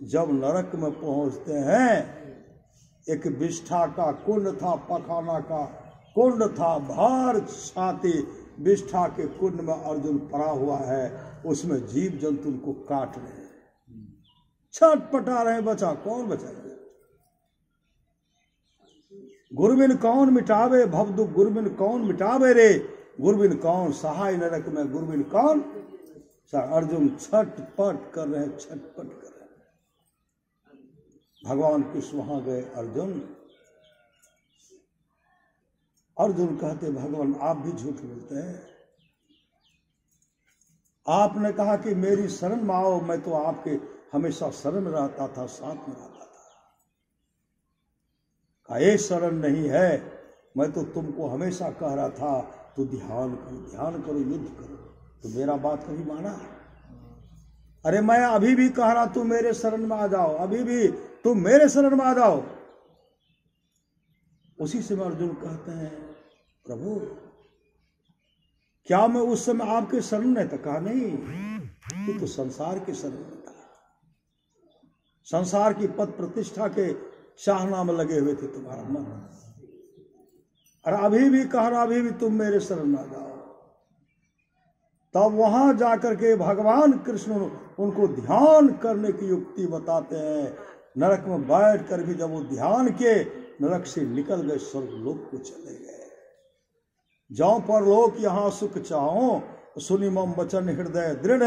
जब नरक में पहुंचते हैं, एक विष्ठा का कुंड था, पखाना का कुंड था, भार छाती विष्ठा के कुंड में अर्जुन पड़ा हुआ है। उसमें जीव जंतु उनको काट रहे हैं, छटपटा रहे, बचा कौन बचाएगा? गुरबिन कौन मिटावे भव दुख, गुरबिन कौन मिटावे रे, गुरबिन कौन सहाय नरक में, गुरबिन कौन। अर्जुन छटपट कर रहे हैं, छटपट कर रहे हैं। भगवान कृष्ण वहां गए। अर्जुन कहते भगवान आप भी झूठ बोलते हैं। आपने कहा कि मेरी शरण में आओ, मैं तो आपके हमेशा शरण में रहता था, साथ में रहता था। कहा ये शरण नहीं है, मैं तो तुमको हमेशा कह रहा था तो ध्यान करो, युद्ध करो। तो मेरा बात कभी माना? अरे मैं अभी भी कह रहा तू मेरे शरण में आ जाओ, अभी भी तुम मेरे शरण में आ जाओ। उसी समय अर्जुन कहते हैं प्रभु क्या मैं उस समय आपके शरण में था? कहा नहीं, तू तो संसार के शरण में था, संसार की पद प्रतिष्ठा के चाहना में लगे हुए थे तुम्हारा मन। और अभी भी कह रहा, अभी भी तुम मेरे शरण में आ जाओ। तब वहां जाकर के भगवान कृष्ण उनको ध्यान करने की युक्ति बताते हैं। नरक में बैठ कर भी जब वो ध्यान के नरक से निकल गए, स्वर्ग लोक को चले गए। जाओ पर लोक यहाँ सुख चाहो, सुनि मम वचन हृदय दृढ़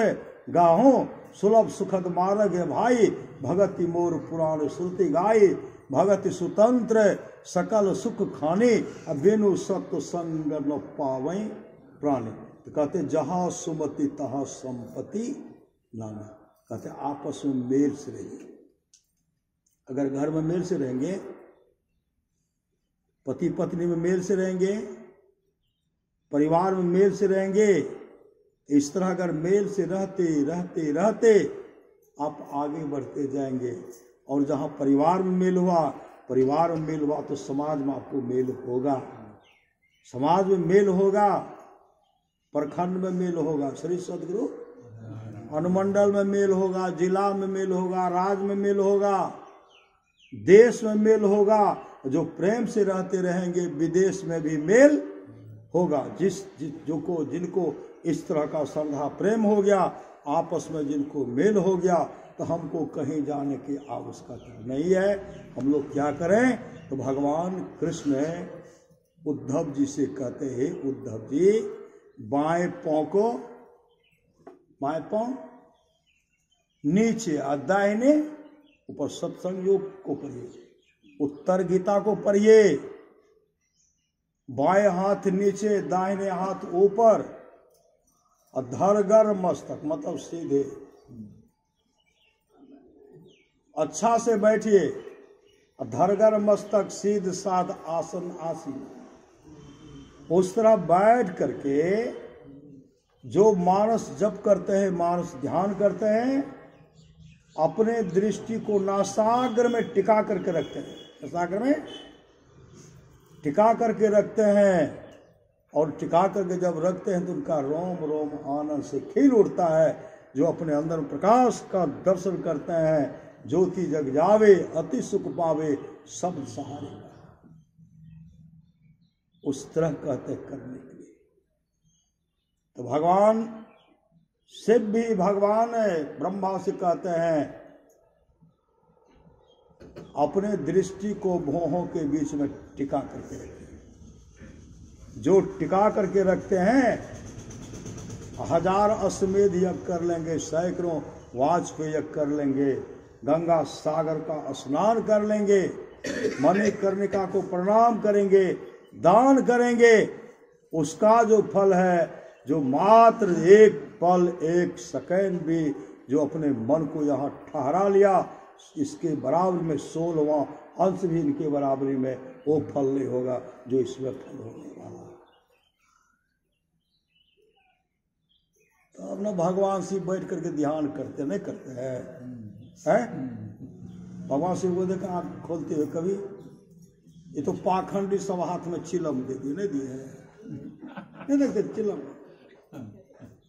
गाहो, सुलभ सुखद मार्ग है भाई, भगति मोर पुराण श्रुति गाई, भगति सुतंत्र सकल सुख खाने, अबेनु सत्य संग न पावई प्राणी। तो कहते जहां सुमति तहां संपत्ति नाना। कहते आपस में मेल से रहिए। अगर घर में मेल से रहेंगे, पति पत्नी में मेल से रहेंगे, परिवार में मेल से रहेंगे, इस तरह अगर मेल से रहते रहते रहते आप आगे बढ़ते जाएंगे। और जहां परिवार में मेल हुआ तो समाज में आपको मेल होगा, समाज में मेल होगा, प्रखंड में मेल होगा, श्री सदगुरु अनुमंडल में मेल होगा, जिला में मेल होगा, राज्य में मेल होगा, देश में मेल होगा। जो प्रेम से रहते रहेंगे विदेश में भी मेल होगा। जिनको इस तरह का श्रद्धा प्रेम हो गया, आपस में जिनको मेल हो गया, तो हमको कहीं जाने की आवश्यकता नहीं है। हम लोग क्या करें? तो भगवान कृष्ण उद्धव जी से कहते हैं, उद्धव जी बाएं पांव नीचे और दाहिने ऊपर, सत्संग योग को पढ़िए, उत्तर गीता को पढ़िए। बाएं हाथ नीचे, दाहिने हाथ ऊपर, अधरगर मस्तक मतलब सीधे। अच्छा से बैठिए, अधरगर मस्तक सीध साध आसन आसीन। उस तरह बैठ करके जो मानस जप करते हैं, मानस ध्यान करते हैं, अपने दृष्टि को नासाग्र में टिका करके रखते हैं, नासाग्र में टिका करके रखते हैं। और टिका करके जब रखते हैं तो उनका रोम रोम आनंद से खिल उठता है। जो अपने अंदर प्रकाश का दर्शन करते हैं, ज्योति जग जावे अति सुख पावे शब्द सहारे। उस तरह कहते करने के लिए। तो भगवान शिव भी भगवान ब्रह्मा से कहते हैं अपने दृष्टि को भौहों के बीच में टिका करके रखें। जो टिका करके रखते हैं 1000 अश्वमेध यज्ञ कर लेंगे, सैकड़ों वाजपेयी यज्ञ कर लेंगे, गंगा सागर का स्नान कर लेंगे, मणिकर्णिका को प्रणाम करेंगे, दान करेंगे। उसका जो फल है, जो मात्र एक पल एक सेकंड भी जो अपने मन को यहाँ ठहरा लिया, इसके बराबर में 16वां अंश भी इनके बराबरी में वो फल नहीं होगा जो इसमें फल होने वाला है। तो अब ना भगवान से बैठ करके ध्यान करते नहीं करते हैं? भगवान शिव को देखा आँख खोलते हुए कभी, ये तो पाखंडी सब हाथ में चिलम दे दिए, नहीं दिए है, नहीं देखते चिलम,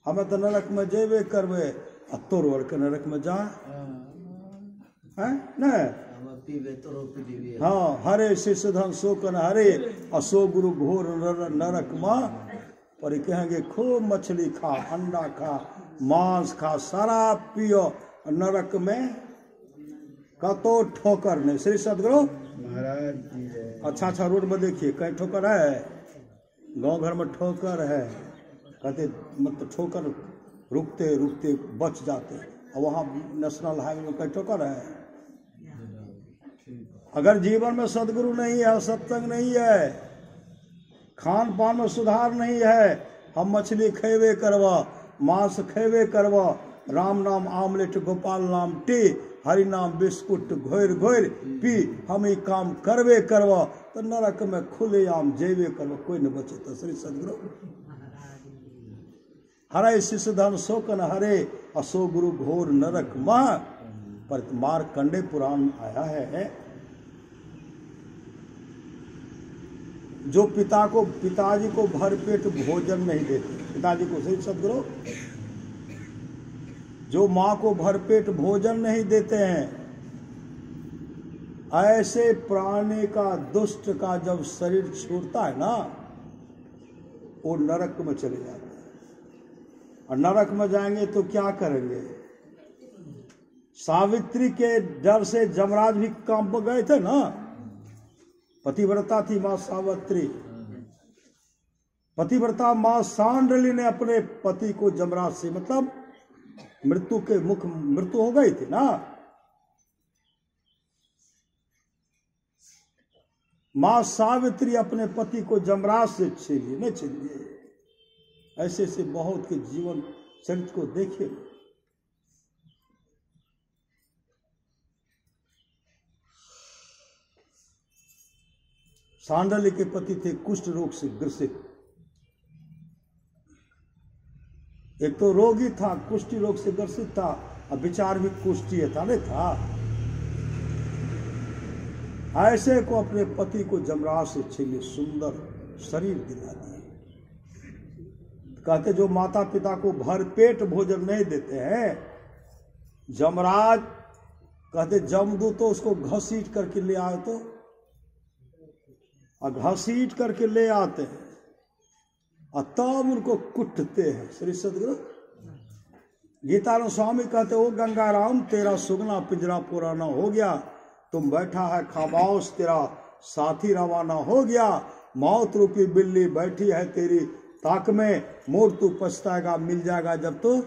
हमें तो नरक में जेबे करवे आ तोड़ ओढ़ के नरक में जा है नहीं। हाँ, हरे शिष्य धन सो कन हरे असो गुरु घोर नरक माँ, पर कहेंगे खूब मछली खा, अंडा खा, मांस खा, शराब पियो, नरक में कतो ठोकर नहीं। श्री सदगुरु महाराज अच्छा अच्छा रोड में देखिए कहीं ठोकर है, गांव घर में ठोकर है, कहते मतलब ठोकर रुकते रुकते बच जाते, और वहाँ नेशनल हाईवे में कहीं ठोकर है। अगर जीवन में सदगुरु नहीं है, सत्संग नहीं है, खान पान में सुधार नहीं है, हम मछली खेवे करवा, मांस खेवे करवा, राम नाम आमलेट, गोपाल नाम टी, हरि नाम बिस्कुट घोर घोर पी, हम ही काम करवे करवा, तो नरक में खुले आम जेवे करवा, कोई न बचे। तो श्री सदगुरु हरे शिष्य धन शोकन हरे असो गुरु घोर नरक मह, पर मार्कंडे पुराण आया है, जो पिताजी को भरपेट भोजन नहीं देते, पिताजी को, सही सदगुरु, जो माँ को भरपेट भोजन नहीं देते हैं, ऐसे प्राणी का, दुष्ट का जब शरीर छूटता है ना, वो नरक में चले जाते हैं। और नरक में जाएंगे तो क्या करेंगे? सावित्री के डर से जमराज भी कांप गए थे ना, पतिव्रता थी मां सावित्री, पतिव्रता मां सांडली ने अपने पति को जमराज से, मतलब मृत्यु हो गई थी ना, मां सावित्री अपने पति को जमराज से छीनिए, नहीं छीनिए। ऐसे ऐसे बहुत के जीवन चरित्र को देखिए। सांडल्य के पति थे कुष्ठ रोग से ग्रसित, एक तो रोगी था, कुष्ठी रोग से ग्रसित था, और विचार भी कुष्ठी था, नहीं था। ऐसे को अपने पति को जमराज से छीने सुंदर शरीर दिला दिए। कहते जो माता पिता को भरपेट भोजन नहीं देते हैं, जमराज कहते जमदूत तो उसको घसीट करके ले आए, तो और घसीट करके ले आते हैं, और तब उनको कुटते हैं। श्री सदगुरु गीतानंद स्वामी कहते ओ गंगाराम तेरा सुगना पिंजरा पुराना हो गया, तुम बैठा है खामोश तेरा साथी रवाना हो गया, मौत रूपी बिल्ली बैठी है तेरी ताक में, मोर तू पछताएगा मिल जाएगा जब तो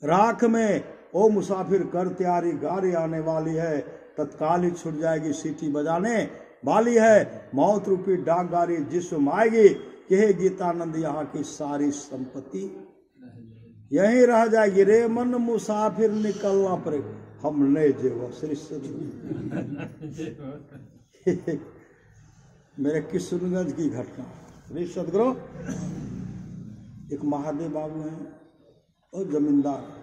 राख में। ओ मुसाफिर कर तैयारी गाड़ी आने वाली है, तत्काल ही छूट जाएगी सीटी बजाने वाली है, मौत रूपी डाक गाड़ी जिसम आएगी, कहे गीतानंद यहाँ की सारी संपत्ति यहीं रह जाएगी। रे मन मुसाफिर निकलना पड़ेगा, हम नहीं जेवा। श्री सदगुरु मेरे किशनगंज की घटना। श्री सदगुरु एक महादेव बाबू हैं और जमींदार,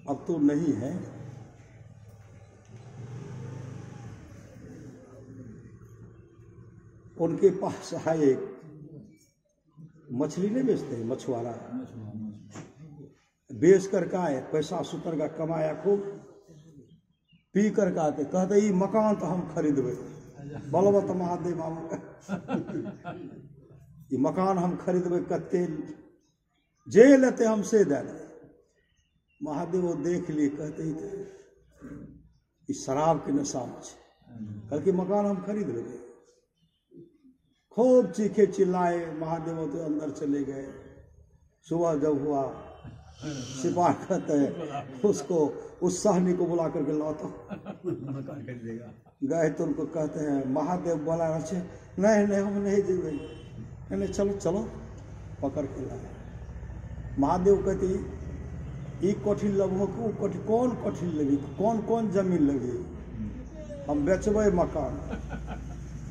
अब तो नहीं है, उनके पास आए, मछली नहीं बेचते, मछुआरा बेच करके आए, पैसा सुतर का कमाया खूब, पी करके आते, कहते ये मकान तो हम खरीदबे, बलवत महादेव बाबू का ये मकान हम खरीदबे, कते जे लेते हमसे दे दे। महादेव वो देख लिए, कहते ही थे इस शराब के नशा में, कल के मकान हम खरीद लेंगे। खूब चीखे चिल्लाए, महादेव तो अंदर चले गए। सुबह जब हुआ, सिपाही कहते हैं उसको, उस सहनी को बुला करके लौटा, गए तो उनको कहते हैं महादेव बोला अच्छे नहीं नहीं हम नहीं जीवे, नहीं चलो चलो, पकड़ के लाए। महादेव कहते ये कठिन लगभग वो कठिन, कौन कठिन लगी, कौन कौन जमीन लगी, हम बेचबे मकान,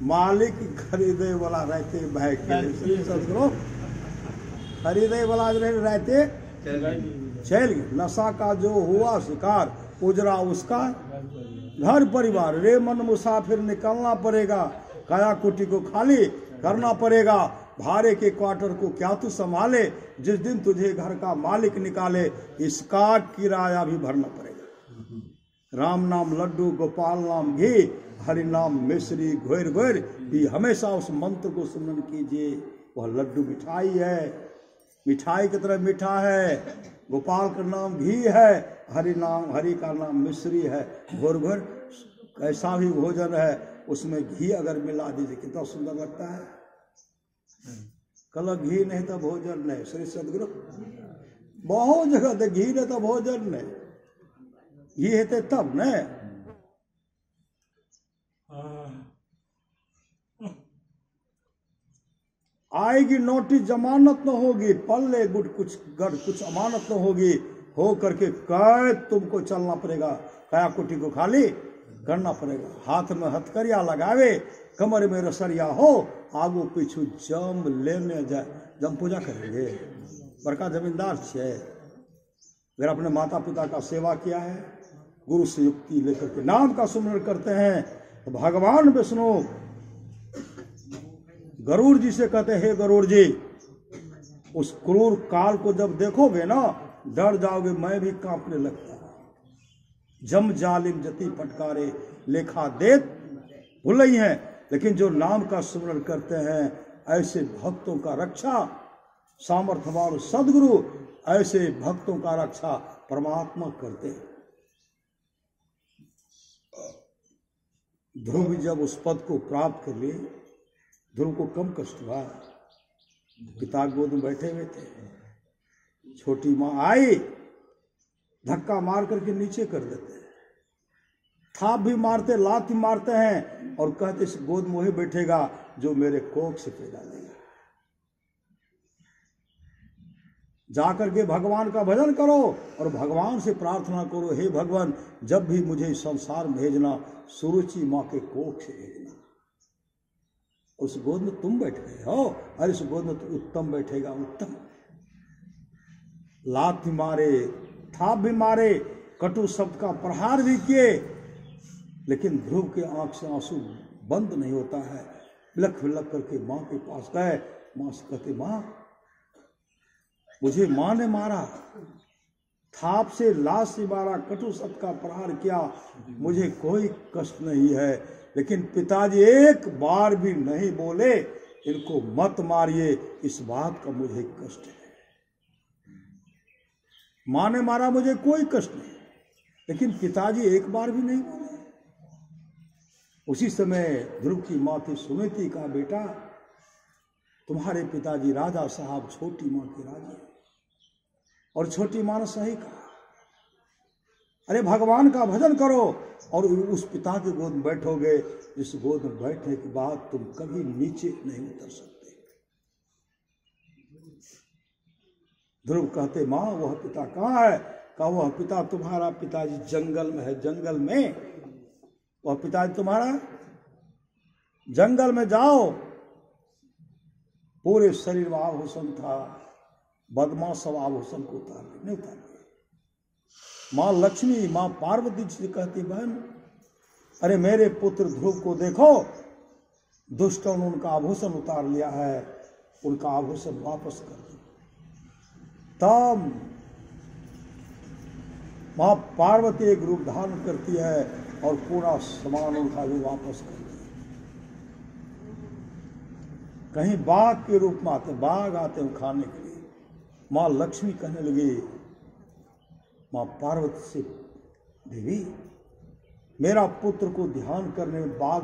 मालिक खरीदे वाला रहते भाई के। श्री सदगुरु खरीदे वाला रहते चल गए। नशा का जो हुआ शिकार, उजरा उसका घर परिवार। रे मन मुसाफिर निकलना पड़ेगा, काया कुटी को खाली करना पड़ेगा। भाड़े के क्वार्टर को क्या तू संभाले, जिस दिन तुझे घर का मालिक निकाले, इसका किराया भी भरना पड़ेगा। राम नाम लड्डू, गोपाल नाम घी, हरि नाम मिश्री घोर घोर भी हमेशा उस मंत्र को स्मरण कीजिए। वह लड्डू मिठाई है, मिठाई की तरह मीठा है। गोपाल का नाम घी है, हरि का नाम मिश्री है। घोर घोर कैसा भी भोजन है, उसमें घी अगर मिला दीजिए कितना सुंदर लगता है। कल घी नहीं तो भोजन नहीं। श्री सदगुरु बहुत जगह दे घी नहीं तो भोजन नहीं, घी है तब न आएगी नोटिस, जमानत न होगी, पल्ले गुट कुछ गढ़ कुछ अमानत न होगी। हो करके कैद तुमको चलना पड़ेगा, काया कुटी को खाली करना पड़ेगा। हाथ में हथकरिया लगावे, कमर में रसरिया हो, आगू पीछू जम लेने जाए। जम पूजा करेंगे, बड़का जमींदार छे। अगर अपने माता पिता का सेवा किया है, गुरु से युक्ति लेकर के नाम का सुमरण करते हैं, तो भगवान विष्णु गरुड़ जी से कहते हैं, हे गरुड़ जी, उस क्रूर काल को जब देखोगे ना, डर जाओगे, मैं भी कांपने लगता। जम जालिम जति फटकारे, लेखा देत भूल ही है। लेकिन जो नाम का स्मरण करते हैं, ऐसे भक्तों का रक्षा सामर्थ्यवान सदगुरु, ऐसे भक्तों का रक्षा परमात्मा करते हैं। ध्रुव जब उस पद को प्राप्त कर लिए, ध्रुव को कम कष्ट हुआ। पिता गोद में बैठे हुए थे, छोटी माँ आई, धक्का मार करके नीचे कर देते हैं, थाप भी मारते, लात भी मारते हैं, और कहते इस गोद में वही बैठेगा जो मेरे कोख से पैदा लेगा। जाकर के भगवान का भजन करो और भगवान से प्रार्थना करो, हे भगवान, जब भी मुझे संसार में भेजना, सुरुचि माँ के कोख से भेजना। उस गोद में तुम बैठ गए हो, और इस गोद में तो उत्तम बैठेगा, उत्तम। लात भी मारे, थाप भी मारे, कटु शब्द का प्रहार भी किए, लेकिन ध्रुव के आंख से आंसू बंद नहीं होता है। बिलख बिलख करके माँ के पास गए। माँ से कहते, माँ, मुझे माँ ने मारा, थाप से, लाश से मारा, कटु शब्द का प्रहार किया, मुझे कोई कष्ट नहीं है। लेकिन पिताजी एक बार भी नहीं बोले, इनको मत मारिए, इस बात का मुझे कष्ट है। माँ ने मारा, मुझे कोई कष्ट नहीं, लेकिन पिताजी एक बार भी नहीं बोले। उसी समय ध्रुव की माँ थी सुमिति का बेटा, तुम्हारे पिताजी राजा साहब छोटी माँ के राजा। और छोटी माँ ने सही कहा, अरे भगवान का भजन करो और उस पिता के गोद में बैठोगे, जिस गोद में बैठने के बाद तुम कभी नीचे नहीं उतर सकते। ध्रुव कहते, माँ वह पिता कहाँ है? कहा, वह पिता तुम्हारा पिताजी जंगल में है, जंगल में। वह पिताजी तुम्हारा जंगल में जाओ। पूरे शरीर में आभूषण था, बदमाश सब आभूषण को उतार नहीं उतार। माँ लक्ष्मी, माँ पार्वती जी कहती, बहन अरे मेरे पुत्र ध्रुव को देखो, दुष्टों ने उनका आभूषण उतार लिया है, उनका आभूषण वापस कर दो। तब माँ पार्वती एक रूप धारण करती है और पूरा सामान उनका भी वापस कर दिया। कहीं बाघ के रूप में आते, बाघ आते हैं खाने के लिए। माँ लक्ष्मी कहने लगी, माँ पार्वती से, देवी मेरा पुत्र को ध्यान करने में बाघ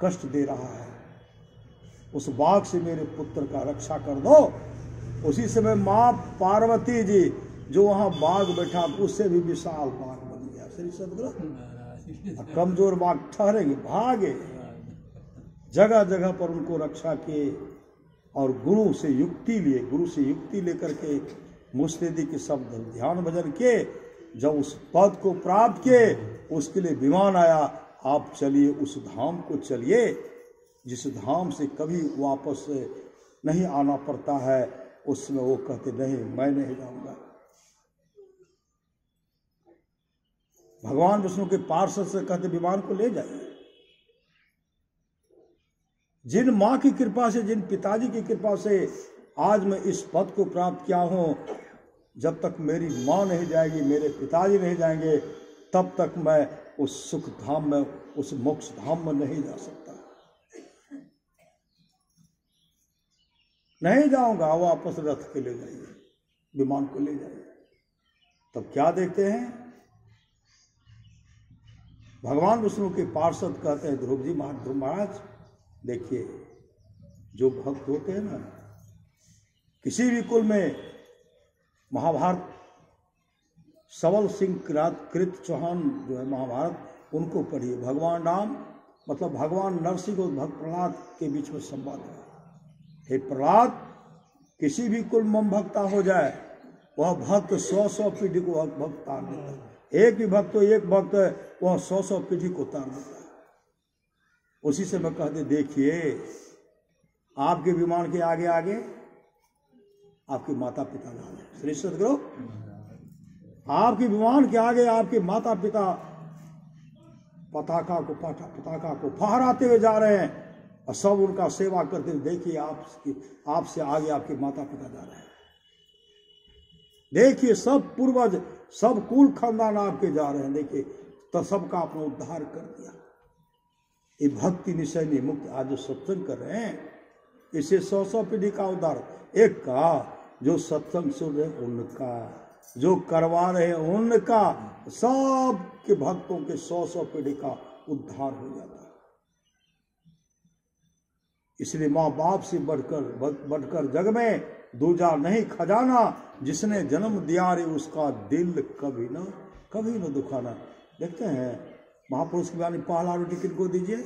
कष्ट दे रहा है, उस बाघ से मेरे पुत्र का रक्षा कर दो। उसी समय माँ पार्वती जी जो वहां बाघ बैठा, उससे भी विशाल बाघ बन गया। श्री सदगुरु कमजोर बाघ ठहरेंगे, भागे, जगह जगह पर उनको रक्षा किए और गुरु से युक्ति लिए, गुरु से युक्ति लेकर के मुस्तैदी के शब्द ध्यान भजन किए। जब उस पद को प्राप्त किए, उसके लिए विमान आया, आप चलिए उस धाम को चलिए जिस धाम से कभी वापस नहीं आना पड़ता है। उसमें वो कहते, नहीं मैं नहीं जाऊंगा, भगवान विष्णु के पार्षद से कहते विमान को ले जाइए। जिन माँ की कृपा से, जिन पिताजी की कृपा से आज मैं इस पद को प्राप्त किया हूं, जब तक मेरी माँ नहीं जाएगी, मेरे पिताजी नहीं जाएंगे, तब तक मैं उस सुख धाम में, उस मोक्ष धाम में नहीं जा सकता। नहीं जाऊंगा। वापस रथ के ले जाइए, विमान को ले जाइए। तब क्या देखते हैं, भगवान विष्णु के पार्षद कहते हैं ध्रुव जी महाराज देखिए, जो भक्त होते हैं ना, किसी भी कुल में, महाभारत सबल सिंह कृत चौहान जो है महाभारत, उनको पढ़िए। भगवान राम मतलब भगवान नरसिंह और भक्त प्रहलाद के बीच में संवाद है। हे प्रहलाद, किसी भी कुल में भक्ता हो जाए, वह भक्त 100 पीढ़ी को भक्त तार देता है। एक भी भक्त तो एक भक्त है, वह 100 पीढ़ी को तार देता है। उसी से मैं कहते देखिए, आपके विमान के आगे आगे आपके माता पिता नाम है। श्री सदगुरु, आपके विमान के आगे आपके माता पिता पताका को फहराते हुए जा रहे हैं और सब उनका सेवा करते हुए। देखिए आपसे आगे आपके माता पिता जा रहे हैं। देखिए सब पूर्वज, सब कुल खानदान आपके जा रहे हैं। देखिए तो सबका आपने उद्धार कर दिया। ये भक्ति निश्चय नहीं मुक्त आज जो सत्संग कर रहे हैं, इसे 100 पीढ़ी का उद्धार। एक का जो सत्संग सुन रहे उनका, जो करवा रहे उनका, सब के भक्तों के 100 पीढ़ी का उद्धार हो जाता है। इसलिए माँ बाप से बढ़कर जग में दूजा नहीं खजाना, जिसने जन्म दिया रे उसका दिल कभी न दुखाना। देखते हैं महापुरुष की वाणी, पहला रोटी किनको दीजिए,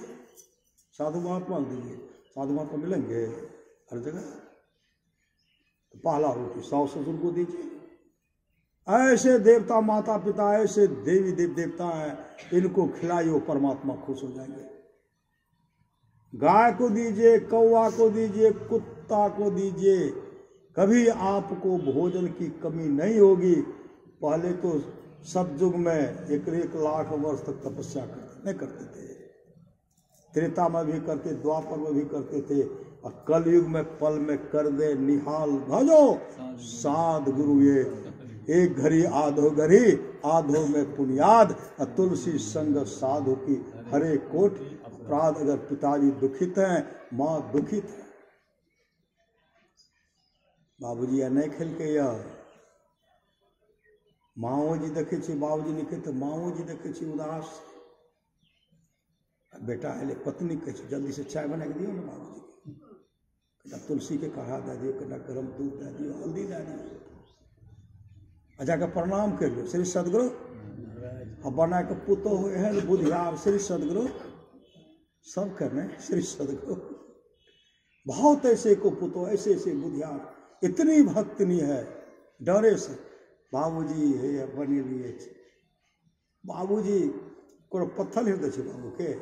साधु महात्मा दीजिए। साधु महात्मा मिलेंगे हर जगह, तो पहला रोटी सास ससुर को दीजिए। ऐसे देवता माता पिता, ऐसे देवी देवता हैं, इनको खिलाइए, परमात्मा खुश हो जाएंगे। गाय को दीजिए, कौवा को दीजिए, कुत्ता को दीजिए, कभी आपको भोजन की कमी नहीं होगी। पहले तो सतयुग में 1 लाख वर्ष तक तपस्या नहीं करते थे, त्रेता में भी करते, द्वापर में भी करते थे, और कलयुग में पल में कर दे निहाल भजो साध गुरु। ये एक घड़ी आधो घड़ी, आधो में पुनियाद, तुलसी संग साधु की हरे कोट अपराध। अगर पिताजी दुखित हैं, माँ दुखित है, बाबूजी नहीं खेल के यह माओ जी देखे छी, बाबूजी नहीं कहते, माओ जी देखे छी उदास। बेटा है पत्नी कहे जल्दी से चाय बना के दियो ना बाबूजी के, तुलसी के काढ़ा दे दियो, कदा गरम दूध दे दियो, हल्दी दे दियो, जाकर प्रणाम कर लो। श्री सदगुरु अब बना के पुतो है बुधियार। श्री सदगुरु सब करने, श्री सदगुरु बहुत ऐसे को पुतो, ऐसे ऐसे बुधियार, इतनी भक्ति नहीं है। डरे से बाबूजी है बने लिए, बाबूजी को पत्थर हृदय छे बाबू के।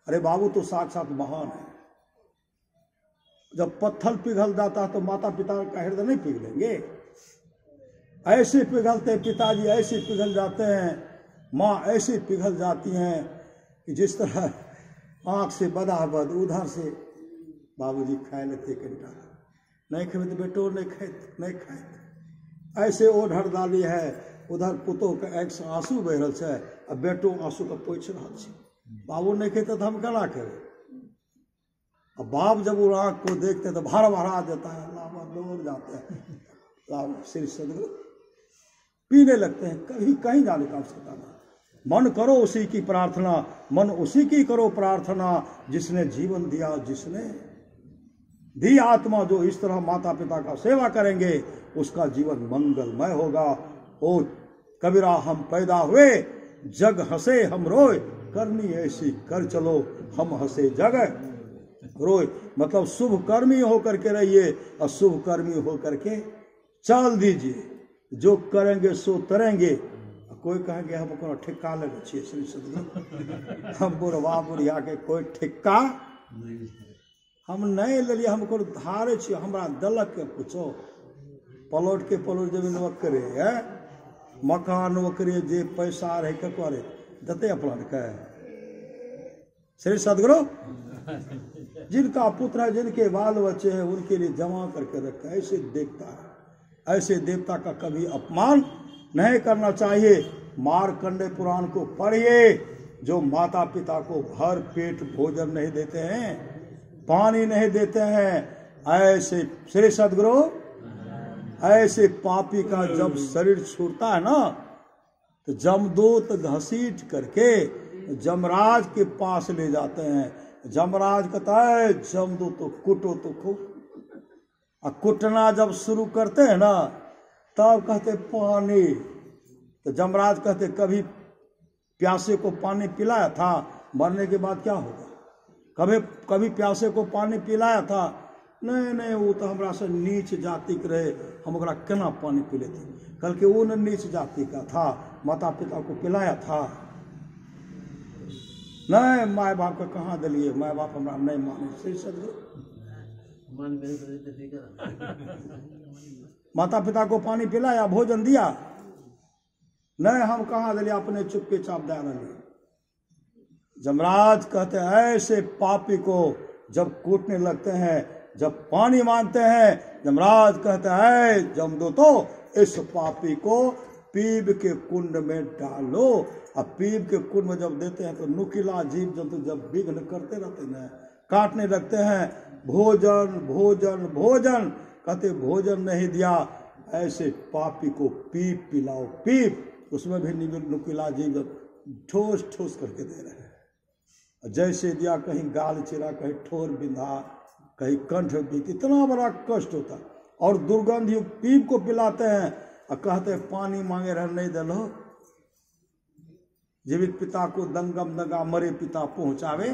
अरे बाबू तो साक्षात महान है। जब पत्थर पिघल जाता है तो माता पिता का हृदय नहीं पिघलेंगे? ऐसे पिघलते पिताजी, ऐसे पिघल जाते हैं, माँ ऐसे पिघल जाती हैं कि जिस तरह आँख से बदाबद उधर से बाबूजी खाए लेते कंटा, नहीं खेते बेटो नहीं खाए, ऐसे ओढ़ डाली है। उधर पुतोह के आँख से आंसू बह रहा है, अब बेटो आंसू का पोछ रहा है। बाबू नहीं खेते तो हम क्या करें? अब बाप जब वो आँख को देखते तो भर भरा देता है, लावा दौड़ जाते हैं, लावा श्री सदगुरु पीने लगते हैं। कहीं कहीं जाने का आवश्यकता नहीं। मन करो उसी की प्रार्थना, मन उसी की करो प्रार्थना, जिसने जीवन दिया, जिसने दी आत्मा। जो इस तरह माता पिता का सेवा करेंगे उसका जीवन मंगलमय होगा। ओ कबीरा हम पैदा हुए जग हंसे हम रोए, करनी ऐसी कर चलो हम हंसे जग रोए। मतलब शुभ कर्मी होकर के रहिए और शुभ कर्मी होकर के चल दीजिए। जो करेंगे सो तरेंगे। कोई कहेंगे हमको ठिक्का लगे छे श्री सदगुरु, हम बुढ़वा बुढ़िया के कोई ठिक्का हम नहीं ले लिया, हमको धारे छे, हमरा दलक के पूछो। पलट के पलट जमीन करे है, मकान वकरे जे पैसा रहे ककरे दते अपना के श्री सदगुरु जिनका पुत्र है, जिनके बाल बच्चे हैं, उनके लिए जमा करके रखा है। ऐसे देवता है, ऐसे देवता का कभी अपमान नहीं करना चाहिए। मार्कंडे पुराण को पढ़िए। जो माता पिता को भर पेट भोजन नहीं देते हैं, पानी नहीं देते हैं, ऐसे श्री सदगुरु ऐसे पापी का जब शरीर छूटता है ना, तो जमदूत घसीट करके जमराज के पास ले जाते हैं। जमराज कहता है जमदूत तो कुटो तो खूब। और कुटना जब शुरू करते हैं ना, तब कहते पानी। तो जमराज कहते कभी प्यासे को पानी पिलाया था, मरने के बाद क्या होगा? कभी प्यासे को पानी पिलाया था? नहीं, वो तो हमरा से नीच जाति के रहे, हम ओकरा केना पानी पिले थे? कल के वो न नीच जाति का था, माता पिता को पिलाया था। नहीं, माए बाप का कहाँ दिलिए, माए बाप हमरा नहीं माने। श्री सदगुरु माता पिता को पानी पिलाया, भोजन दिया? नहीं, हम कहाँ दिलिए, अपने चुपके चाप दे रहे। जमराज कहते हैं ऐसे पापी को जब कूटने लगते हैं, जब पानी मांगते हैं, जमराज कहते हैं जमदूतो इस पापी को पीप के कुंड में डालो। अब पीप के कुंड में जब देते हैं तो नुकीला जीव जंतु जब विघ्न करते रहते हैं, काटने लगते हैं। भोजन भोजन भोजन कहते भोजन नहीं दिया, ऐसे पापी को पीप पिलाओ। पीप उसमें भी नुकीला जीव ठोस ठोस करके दे रहे हैं। जैसे दिया, कहीं गाल चिरा, कहीं ठोर बिंधा, कहीं कंठ बीत, इतना बड़ा कष्ट होता। और दुर्गंध युक्त पीप को पिलाते हैं और कहते हैं पानी मांगे रह नहीं दलो। जीवित पिता को दंगम दंगा, मरे पिता पहुंचावे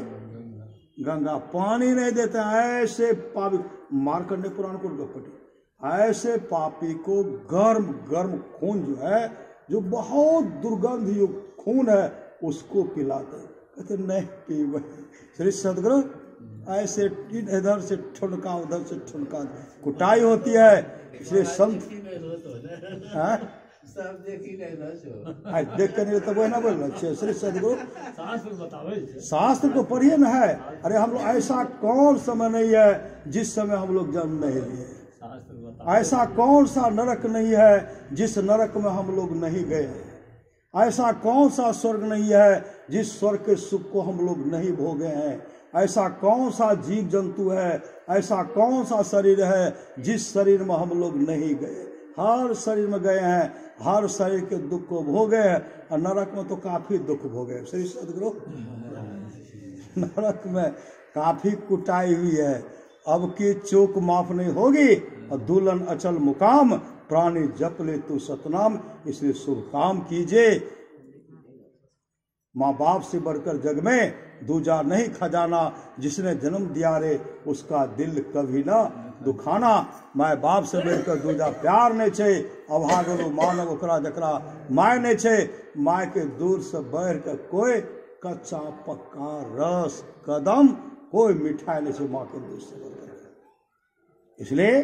गंगा। पानी नहीं देते ऐसे पापी। मार्कंडे पुराण को पढ़ी। ऐसे पापी को गर्म गर्म खून जो है, जो बहुत दुर्गंध युक्त खून है, उसको पिलाते। कहते नहीं पीवे। श्री सदगुरु ऐसे इधर से ठुनका, उधर से ठुनका, कुटाई होती है। इसलिए संत सब देखी देख कर नहीं तो वही ना बोल रहे। श्री सदगुरु शास्त्र को पढ़िए ना है। अरे हम लोग ऐसा कौन समय नहीं है जिस समय हम लोग जन्म नहीं लिए? ऐसा कौन सा नरक नहीं है जिस नरक में हम लोग नहीं गए? ऐसा कौन सा स्वर्ग नहीं है जिस स्वर्ग के सुख को हम लोग नहीं भोगे हैं? ऐसा कौन सा जीव जंतु है, ऐसा कौन सा शरीर है जिस शरीर में हम लोग नहीं गए? हर शरीर में गए हैं, हर शरीर के दुख को भोगे हैं। और नरक में तो काफी दुख भोगे। श्री सदगुरु नरक में काफी कुटाई हुई है। अब की चूक माफ नहीं होगी। और दुल्हन अचल मुकाम, प्राणी जप ले तू सतनाम। इसलिए शुभ काम कीजिए। माँ बाप से बढ़कर जग में दूजा नहीं खजाना। जिसने जन्म दिया रे उसका दिल कभी ना दुखाना। माए बाप से बढ़कर दूजा प्यार नहीं छे। अभागलो मानव ओकरा जकरा माय नहीं छे। माय के दूर से बढ़ कर कोई कच्चा पक्का रस कदम, कोई मिठाई नहीं छे माँ के दूर से बढ़कर। इसलिए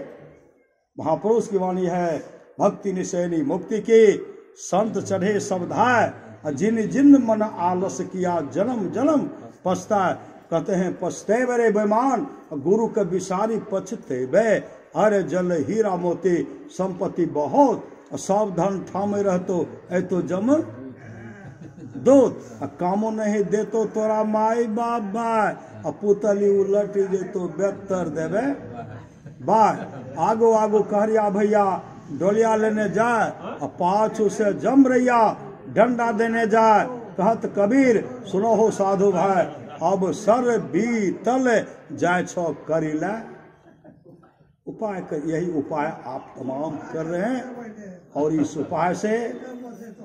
महापुरुष की वाणी है, भक्ति निशैनी मुक्ति की, संत चढ़े सब धाय। जिन जिन मन आलस किया जन्म जन्म पछताए। कहते हैं पछते बरे बेमान, गुरु के विसारी पछते बे। अरे जल हीरा मोती संपत्ति बहुत, सब धन ठामे रहतो ए तो जम दूत। कामो नहीं दे तो तोरा माई बाप बाय, पुतली उलटी जे तो बेहतर देवे बाय। आगो आगो कहरिया भैया डोलिया लेने जाए, पाछू से जम रैया डंडा देने जाए। कहत कबीर सुनो हो साधु भाई, अब सर बीतल जाय छो करी ले। उपाय कर, यही उपाय आप तमाम कर रहे हैं। और इस उपाय से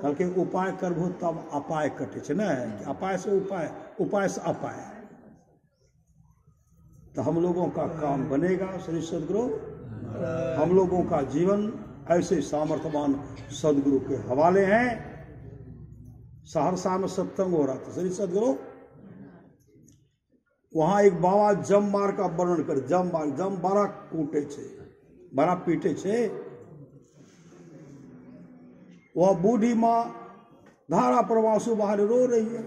कल के उपाय करबो तब अपाय कटे छे ना। अपाय से उपाय, उपाय से अपाय, तो हम लोगों का काम बनेगा। श्री सदगुरु हम लोगों का जीवन ऐसे सामर्थ्यवान सदगुरु के हवाले हैं। सहरसा में सत्संग हो रहा था। श्री सदगुरु वहां एक बाबा जम मार का वर्णन कर। जम मार, जम बड़ा कूटे छे, बड़ा पीटे छे। वह बूढ़ी माँ धारा प्रवासु बाहर रो रही है।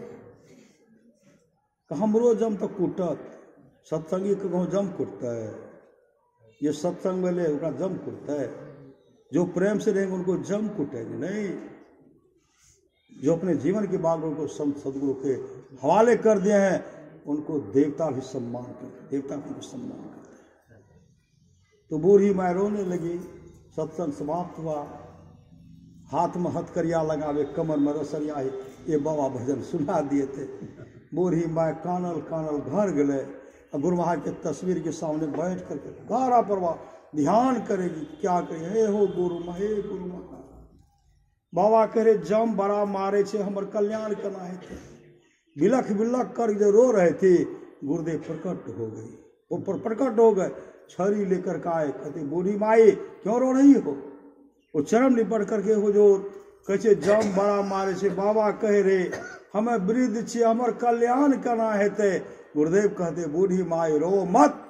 हमरो जम तो कूटत, सत्संगी के कहूँ जम कुटता है, ये सत्संग में ले उनका जम कुटता है। जो प्रेम से रहेंगे उनको जम कुटेंगे नहीं। जो अपने जीवन की बात उनको संत सदगुरु के हवाले कर दिए हैं, उनको देवता भी सम्मान करते, देवता भी सम्मान करते हैं। तो बूढ़ी माँ रोने लगी। सत्संग समाप्त हुआ। हाथ में हथकरिया लगावे, कमर में रसरिया, ये बाबा भजन सुना दिए थे। बूढ़ी माँ कानल कानल घर गए। गुरु महाराज के तस्वीर के सामने बैठ करके गारा परवा ध्यान करेगी। क्या कहे, हे हो गुरु माँ, हे गुरु माँ। बाबा कह रहे जम बड़ा मारे छे, हमर कल्याण करना है थे। बिलख बिलख कर जो रो रहे थे, गुरुदेव प्रकट हो गई। वो प्रकट हो गए, छड़ी लेकर के आए। कहते बूढ़ी माई क्यों रो रही हो? वो चरम लिपट करके हुजूर कैसे जम बड़ा मारे छे। बाबा कह रहे हमें वृद्ध छे, हमर कल्याण करना है थे। गुरुदेव कहते बूढ़ी माई रो मत,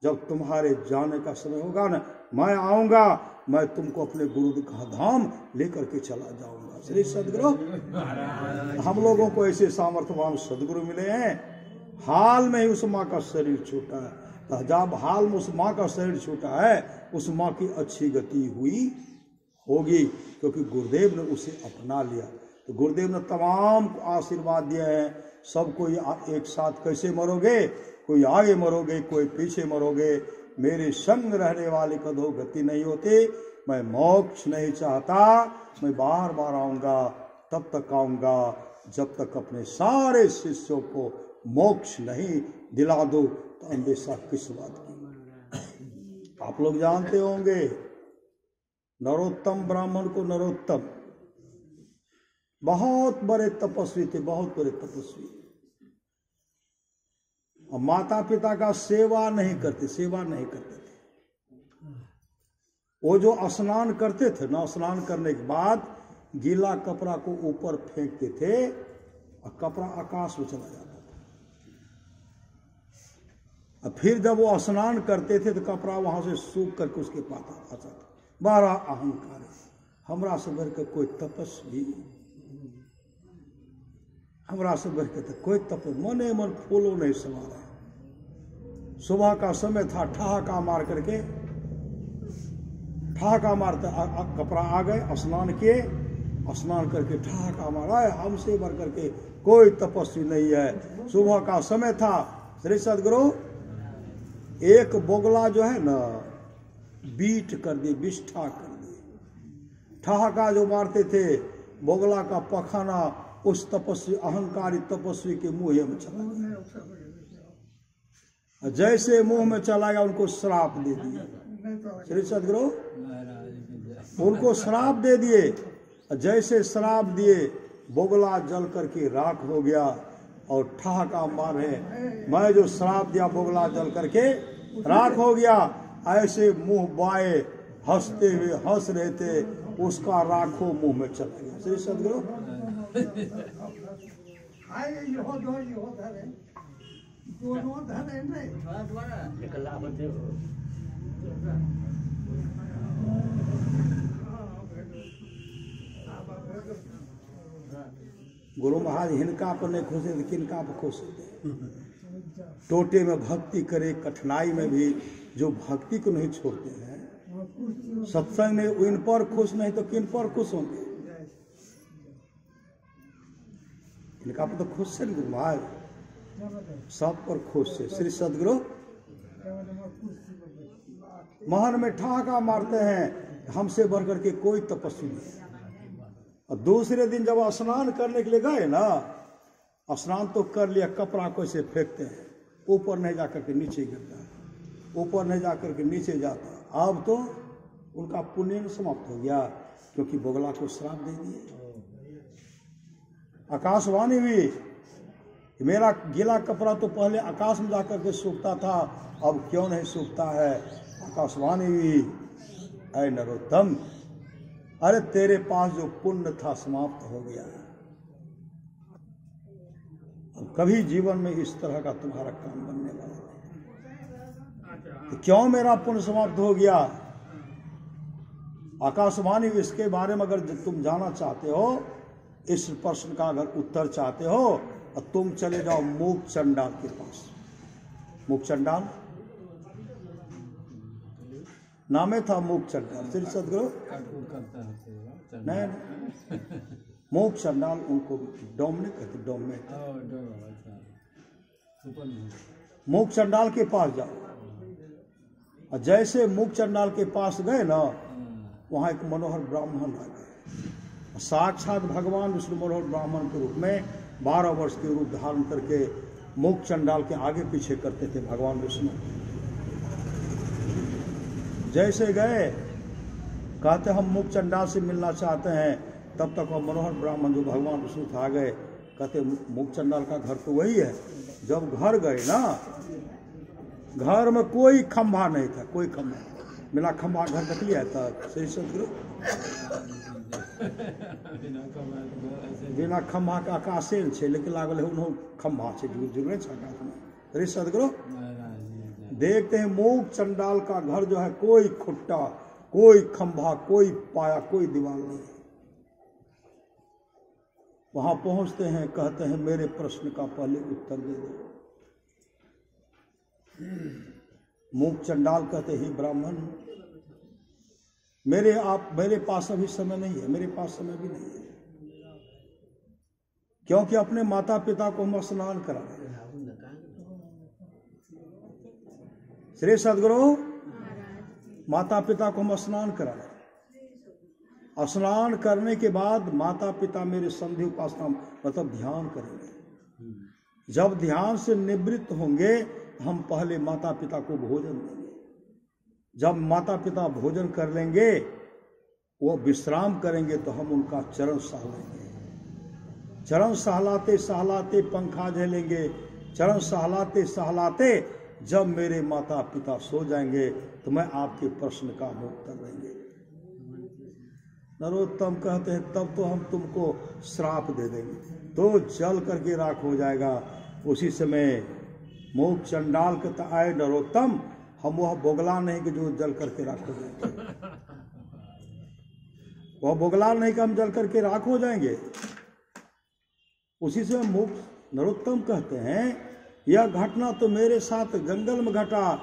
जब तुम्हारे जाने का समय होगा ना, मैं आऊंगा, मैं तुमको अपने गुरु का धाम लेकर के चला जाऊंगा। श्री सदगुरु, हम लोगों को ऐसे सामर्थ्यवान सदगुरु मिले हैं। हाल में ही उस माँ का शरीर छूटा है। जब हाल में उस माँ का शरीर छूटा है, उस माँ की अच्छी गति हुई होगी, क्योंकि गुरुदेव ने उसे अपना लिया। तो गुरुदेव ने तमाम को आशीर्वाद दिए हैं। सबको एक साथ कैसे मरोगे, कोई आगे मरोगे, कोई पीछे मरोगे। मेरे संग रहने वाले कदों गति नहीं होती। मैं मोक्ष नहीं चाहता, मैं बार बार आऊंगा। तब तक आऊंगा जब तक अपने सारे शिष्यों को मोक्ष नहीं दिला दो। तो अंदेशा किस बात की? आप लोग जानते होंगे नरोत्तम ब्राह्मण को नरोत्तम बहुत बड़े तपस्वी थे, बहुत बड़े तपस्वी। और माता पिता का सेवा नहीं करते, सेवा नहीं करते थे। वो जो स्नान करते थे ना, स्नान करने के बाद गीला कपड़ा को ऊपर फेंकते थे और कपड़ा आकाश में चला जाता था। और फिर जब वो स्नान करते थे तो कपड़ा वहां से सूख करके उसके पास आता था। बड़ा अहंकार है। हमरा से बढ़ के कोई तपस्वी, हमरा से बढ़ के तो कोई मने मन फूलो नहीं सवारा। सुबह का समय था, ठहाका मार करके, ठहाका मारते कपड़ा आ गए, स्नान किए, स्नान करके ठहाका मारा। हमसे बढ़ करके कोई तपस्वी नहीं है। सुबह का समय था। श्री सदगुरु एक बोगला जो है ना, बीट कर दिए, विष्ठा कर दिए। ठहाका जो मारते थे, बोगला का पखाना उस तपस्वी, अहंकारी तपस्वी के मुंह में चला गया। जैसे मुंह में चला गया, उनको श्राप दे दिए। श्री सदगुरु उनको श्राप दे दिए। जैसे श्राप दिए, बोगला जल करके राख हो गया। और ठहाका मारे, मैं जो श्राप दिया बोगला जल करके राख हो गया। ऐसे मुंह बाए हंसते हुए हंस रहे थे, उसका राखो मुंह में चला गया। श्री सदगुरु गुरु महाराज हिनका पर नहीं खुश है, किनका पर खुश होते। टोटे में भक्ति करे, कठिनाई में भी जो भक्ति को नहीं छोड़ते हैं, सत्संग में इन पर खुश नहीं तो किन पर खुश होंगे? इनका पर तो खुश है गुरु महाराज, सब पर खुश है। श्री सदगुरु महन में ठहाका मारते हैं, हमसे बढ़ करके कोई तपस्वी नहीं। और दूसरे दिन जब स्नान करने के लिए गए ना, स्नान तो कर लिया, कपड़ा कैसे फेंकते हैं, ऊपर नहीं जाकर के नीचे गिरता है, ऊपर नहीं जाकर के नीचे जाता। अब तो उनका पुण्य समाप्त हो गया, क्योंकि बोगला को श्राप दे दिए। आकाशवाणी हुई, मेरा गीला कपड़ा तो पहले आकाश में जाकर के सूखता था, अब क्यों नहीं सूखता है? आकाशवाणी हुई, ऐ नरोत्तम, अरे तेरे पास जो पुण्य था समाप्त हो गया। अब कभी जीवन में इस तरह का तुम्हारा काम बनने वाला नहीं। तो क्यों मेरा पुण्य समाप्त हो गया? आकाशवाणी इसके बारे में अगर तुम जाना चाहते हो, इस प्रश्न का अगर उत्तर चाहते हो, तो तुम चले जाओ मूक चंडाल के पास। मूक चंडाल नामे था मूक चंडाल, श्री सदगुरु नहीं, मूक चंडाल उनको डोम नहीं कहते, डोम में मूक चंडाल के पास जाओ। और जैसे मूक चंडाल के पास गए ना, वहां एक मनोहर ब्राह्मण आ गए, साक्षात भगवान विष्णु मनोहर ब्राह्मण के रूप में 12 वर्ष के रूप धारण करके मूक चंडाल के आगे पीछे करते थे भगवान विष्णु। जैसे गए, कहते हम मूक चंडाल से मिलना चाहते हैं, तब तक वह मनोहर ब्राह्मण जो भगवान विष्णु था आ गए। कहते मूक चंडाल का घर तो वही है। जब घर गए ना, घर में कोई खंभा नहीं था, कोई खंभा बिना खंभा घर देख लिया था श्री सदगुरु, बिना खंभा का आकाशे छे, लेकिन लागल है उन्हों खंभा से जुड़े आकाश में। श्री सदगुरु देखते हैं मूक चंडाल का घर जो है, कोई खुट्टा, कोई खंभा, कोई पाया, कोई दीवार नहीं। वहां पहुंचते हैं, कहते हैं मेरे प्रश्न का पहले उत्तर दे दो। मूक चंडाल कहते ही ब्राह्मण, मेरे पास अभी समय नहीं है, मेरे पास समय भी नहीं है, क्योंकि अपने माता पिता को हम स्नान करा रहे हैं। श्री सदगुरु माता पिता को हम स्नान करा रहे हैं। स्नान करने के बाद माता पिता मेरे संधि उपासना मतलब ध्यान करेंगे। जब ध्यान से निवृत्त होंगे, हम पहले माता पिता को भोजन देंगे। जब माता पिता भोजन कर लेंगे, वो विश्राम करेंगे, तो हम उनका चरण सहलाएंगे। चरण सहलाते सहलाते पंखा झेलेंगे। चरण सहलाते सहलाते जब मेरे माता पिता सो जाएंगे, तो मैं आपके प्रश्न का उत्तर देंगे। नरोत्तम कहते हैं तब तो हम तुमको श्राप दे देंगे, तो जल करके राख हो जाएगा। उसी समय मूक चंडाल कहता आए नरोत्तम, हम वह बोगला नहीं कि जो जल करके राख हो जाएंगे, वह बोगला नहीं कि हम जल करके राख हो जाएंगे। उसी से मूक नरोत्तम कहते हैं यह घटना तो मेरे साथ जंगल में घटा,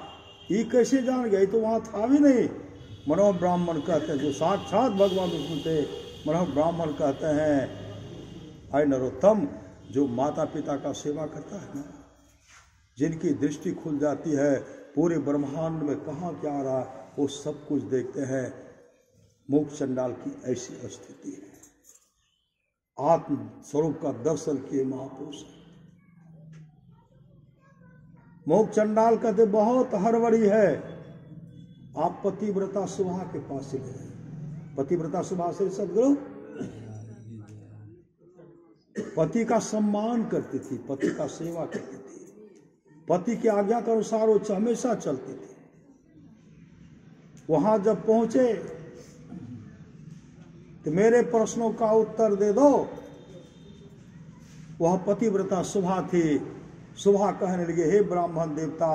ये कैसे जान गए, तो वहां था भी नहीं। मनोहर ब्राह्मण कहते हैं, जो साक्षात भगवान विष्णु थे, मनोहर ब्राह्मण कहते हैं आए नरोत्तम, जो माता पिता का सेवा करता है ना, जिनकी दृष्टि खुल जाती है, पूरे ब्रह्मांड में कहाँ क्या आ रहा, वो सब कुछ देखते हैं। मूक चंडाल की ऐसी स्थिति है। आत्म स्वरूप का दर्शन किए महापुरुष। मूक चंडाल कहते बहुत हड़बड़ी है। आप पतिव्रता सुभा के पास चले गए। पतिव्रता सुभा से सदगुरु पति का सम्मान करती थी, पति का सेवा करती थी, पति की आज्ञा के अनुसार वो हमेशा चलती थी। वहां जब पहुंचे तो मेरे प्रश्नों का उत्तर दे दो। वह पतिव्रता सुभा थी। सुभा कहने लगे, हे ब्राह्मण देवता,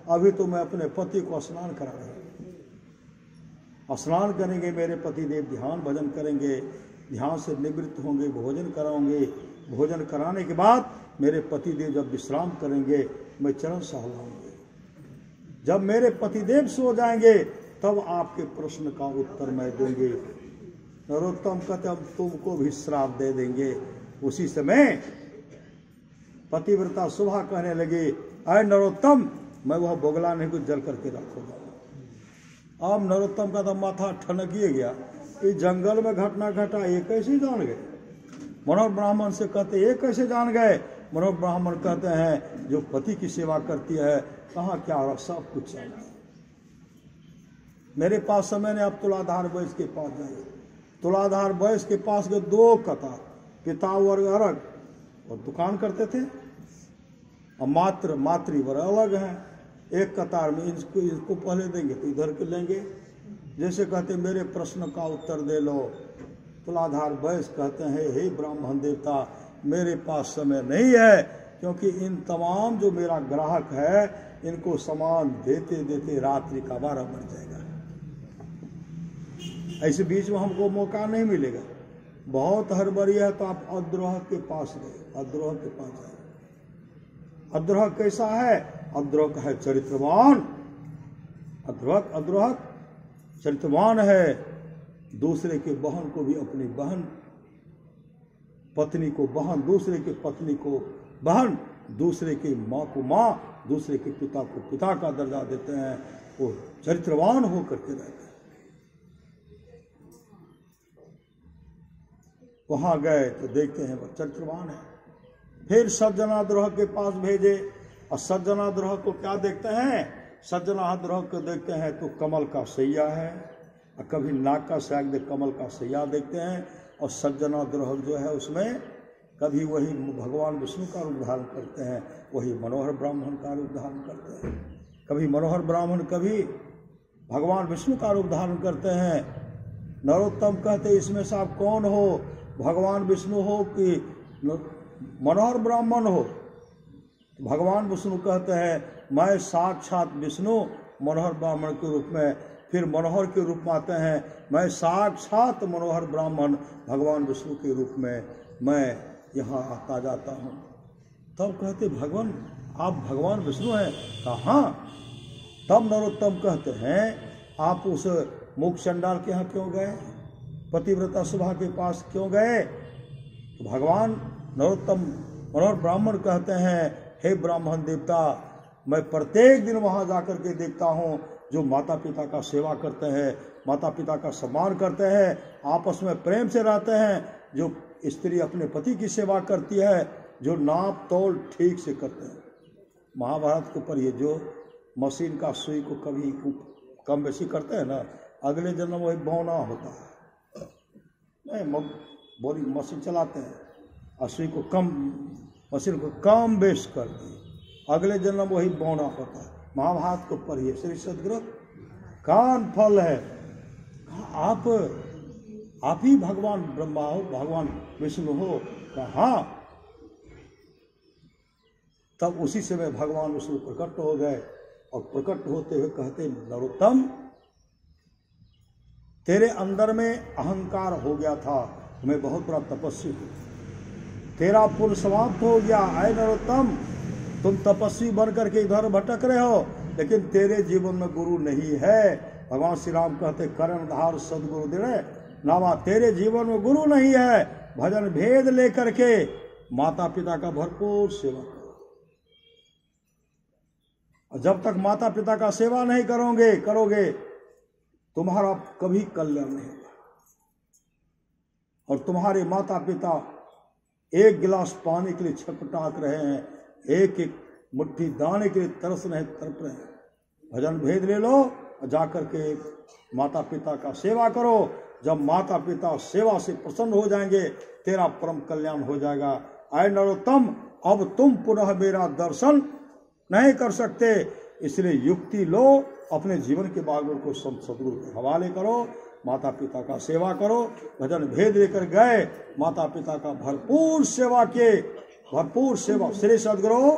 अभी तो मैं अपने पति को स्नान करा रहा हूं। स्नान करेंगे मेरे पति देव, ध्यान भजन करेंगे, ध्यान से निवृत्त होंगे, भोजन कराओगे। भोजन कराने के बाद मेरे पति देव जब विश्राम करेंगे, मैं चरण सहलाऊंगे। जब मेरे पति देव सो जाएंगे, तब आपके प्रश्न का उत्तर मैं दूंगी। नरोत्तम कहते हम तुमको भी श्राप दे देंगे। उसी समय पतिव्रता सुभा कहने लगी, अरे नरोत्तम, मैं वह बोगला नहीं कुछ जल करके रखूंगा। अब नरोत्तम का तो माथा ठनकिए गया, इस जंगल में घटना घटा, ये कैसे जान गए। मनोहर ब्राह्मण से कहते ये कैसे जान गए। मनोहर ब्राह्मण कहते हैं जो पति की सेवा करती है, कहाँ क्या हो रहा, सब कुछ जानता है। मेरे पास समय ने, आप तुलाधार वैश्य के पास जाइए। तुलाधार वैश्य के पास गए, 2 कतार, पिता वर्ग अलग और दुकान करते थे, और मातृवर्ग अलग है। एक कतार में इसको पहले देंगे तो इधर के लेंगे। जैसे कहते मेरे प्रश्न का उत्तर दे लो। तुलाधार वैश्य कहते हैं, हे ब्राह्मण देवता, मेरे पास समय नहीं है, क्योंकि इन तमाम जो मेरा ग्राहक है, इनको सामान देते देते रात्रि का 12 बज जाएगा। ऐसे बीच में हमको मौका नहीं मिलेगा। बहुत हड़बड़ी है तो आप अद्रोह के पास गए, अद्रोह के पास जाए। अद्रोह कैसा है? अद्रोह है चरित्रवान। अद्रोह चरित्रवान है। दूसरे के बहन को भी अपनी बहन, पत्नी को बहन, दूसरे के पत्नी को बहन, दूसरे की माँ को माँ, दूसरे के पिता को पिता का दर्जा देते हैं। वो चरित्रवान होकर के रहते हैं। वहां गए तो देखते हैं वो चरित्रवान है। फिर सज्जनाद्रोह के पास भेजे और सज्जनाद्रोह को क्या देखते हैं? सज्जनाद्रोह को देखते हैं तो कमल का सैया है, और कभी नाग का सैग दे कमल का सैया देखते हैं। और सज्जनाद्रोह जो है उसमें कभी वही भगवान विष्णु का रूप धारण करते हैं, वही मनोहर ब्राह्मण का रूप धारण करते हैं। कभी मनोहर ब्राह्मण, कभी भगवान विष्णु का रूप धारण करते हैं। नरोत्तम कहते इसमें से आप कौन हो? भगवान विष्णु हो कि मनोहर ब्राह्मण हो? भगवान विष्णु कहते हैं मैं साक्षात विष्णु मनोहर ब्राह्मण के रूप में। फिर मनोहर के रूप में आते हैं मैं साक्षात मनोहर ब्राह्मण भगवान विष्णु के रूप में मैं यहाँ आता जाता हूँ। तब कहते भगवान आप भगवान विष्णु हैं? कहाँ? तब नरोत्तम कहते हैं आप उस मुख चंडाल के यहाँ क्यों गए? पतिव्रता सुभा के पास क्यों गए? तो भगवान नरोत्तम मनोहर ब्राह्मण कहते हैं हे ब्राह्मण देवता, मैं प्रत्येक दिन वहां जाकर के देखता हूँ जो माता पिता का सेवा करते हैं, माता पिता का सम्मान करते हैं, आपस में प्रेम से रहते हैं, जो स्त्री अपने पति की सेवा करती है, जो नाप तोल ठीक से करते हैं। महाभारत के ऊपर ये जो मशीन का सुई को कभी कम बेसी करते हैं ना, अगले जन्म वही बौना होता है। नहीं, बोरी मशीन चलाते हैं और सुई को कम, मशीन को कम बेस कर दी, अगले जन्म वही बौना होता है। महाभारत के ऊपर ये श्री सदगुरु कान फल है। आप ही भगवान ब्रह्मा हो, भगवान विष्णु हो? कहा? तब उसी समय भगवान विष्णु प्रकट हो गए और प्रकट होते हुए कहते नरोत्तम तेरे अंदर में अहंकार हो गया था, तुम्हें बहुत बड़ा तपस्वी हो, तेरा पुण्य समाप्त हो गया। आए नरोत्तम, तुम तपस्वी बन करके इधर भटक रहे हो, लेकिन तेरे जीवन में गुरु नहीं है। भगवान श्री राम कहते कर्णधार सदगुरु दे नावा, तेरे जीवन में गुरु नहीं है। भजन भेद लेकर के माता पिता का भरपूर सेवा करो। जब तक माता पिता का सेवा नहीं करोगे तुम्हारा कभी कल्याण नहीं होगा। और तुम्हारे माता पिता एक गिलास पानी के लिए छटपटाक रहे हैं, एक एक मुट्ठी दाने के लिए तरस रहे, तड़प रहे हैं। भजन भेद ले लो और जाकर के माता पिता का सेवा करो। जब माता पिता सेवा से प्रसन्न हो जाएंगे, तेरा परम कल्याण हो जाएगा। आए नरोत्तम, अब तुम पुनः मेरा दर्शन नहीं कर सकते, इसलिए युक्ति लो, अपने जीवन के बागों को सदगुरु के हवाले करो, माता पिता का सेवा करो। भजन भेद लेकर गए, माता पिता का भरपूर सेवा किए, भरपूर सेवा, श्री सदगुरु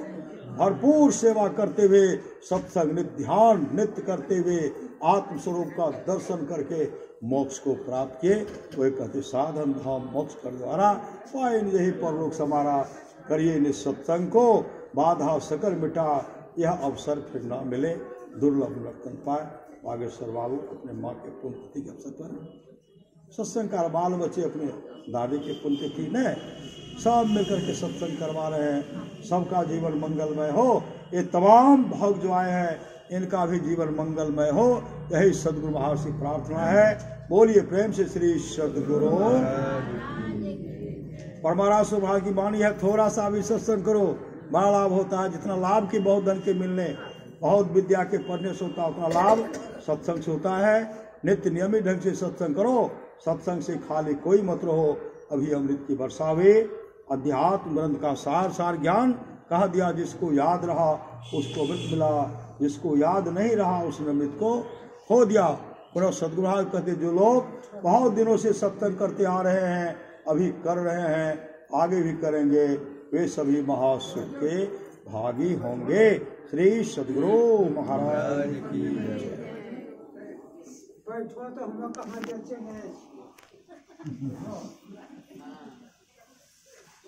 भरपूर सेवा करते हुए, सत्संग नित्य ध्यान नित्य करते हुए आत्मस्वरूप का दर्शन करके मोक्ष को प्राप्त किए। वही कहते साधन धाम मोक्ष कर द्वारा पाए यही परलोक समारा, करिए निज सत्संग को बाधा सकल मिटा, यह अवसर फिर ना मिले, दुर्लभ नर्तन पाए। बागेश्वर बाबू अपने माँ के पुण्यतिथि के अवसर पर सत्संग का बाल बच्चे अपने दादी के पुण्यतिथि में सब मिलकर के सत्संग करवा रहे हैं। सबका जीवन मंगलमय हो। ये तमाम भक्त जो आए हैं इनका भी जीवन मंगलमय हो, यही सदगुरु महाराज से प्रार्थना है। बोलिए प्रेम से श्री सदगुरु। परमाराज सुभाष की वाणी है, थोड़ा सा भी सत्संग करो, बड़ा लाभ होता है। जितना लाभ की बहुत धन के मिलने, बहुत विद्या के पढ़ने से होता है, उतना लाभ सत्संग से होता है। नित्य नियमित ढंग से सत्संग करो, सत्संग से खाली कोई मत रहो। अभी अमृत की वर्षा हुई, अध्यात्म ग्रंथ का सार ज्ञान कह दिया। जिसको याद रहा उसको अमृत मिला, जिसको याद नहीं रहा उसने अमृत को खो दिया। पुनः सदगुरु कहते जो लोग बहुत दिनों से सत्संग करते आ रहे हैं, अभी कर रहे हैं, आगे भी करेंगे, वे सभी महासुख के भागी होंगे। श्री सदगुरु महाराज की जय। बैठो तो हम लोग कहाँ बेचे गए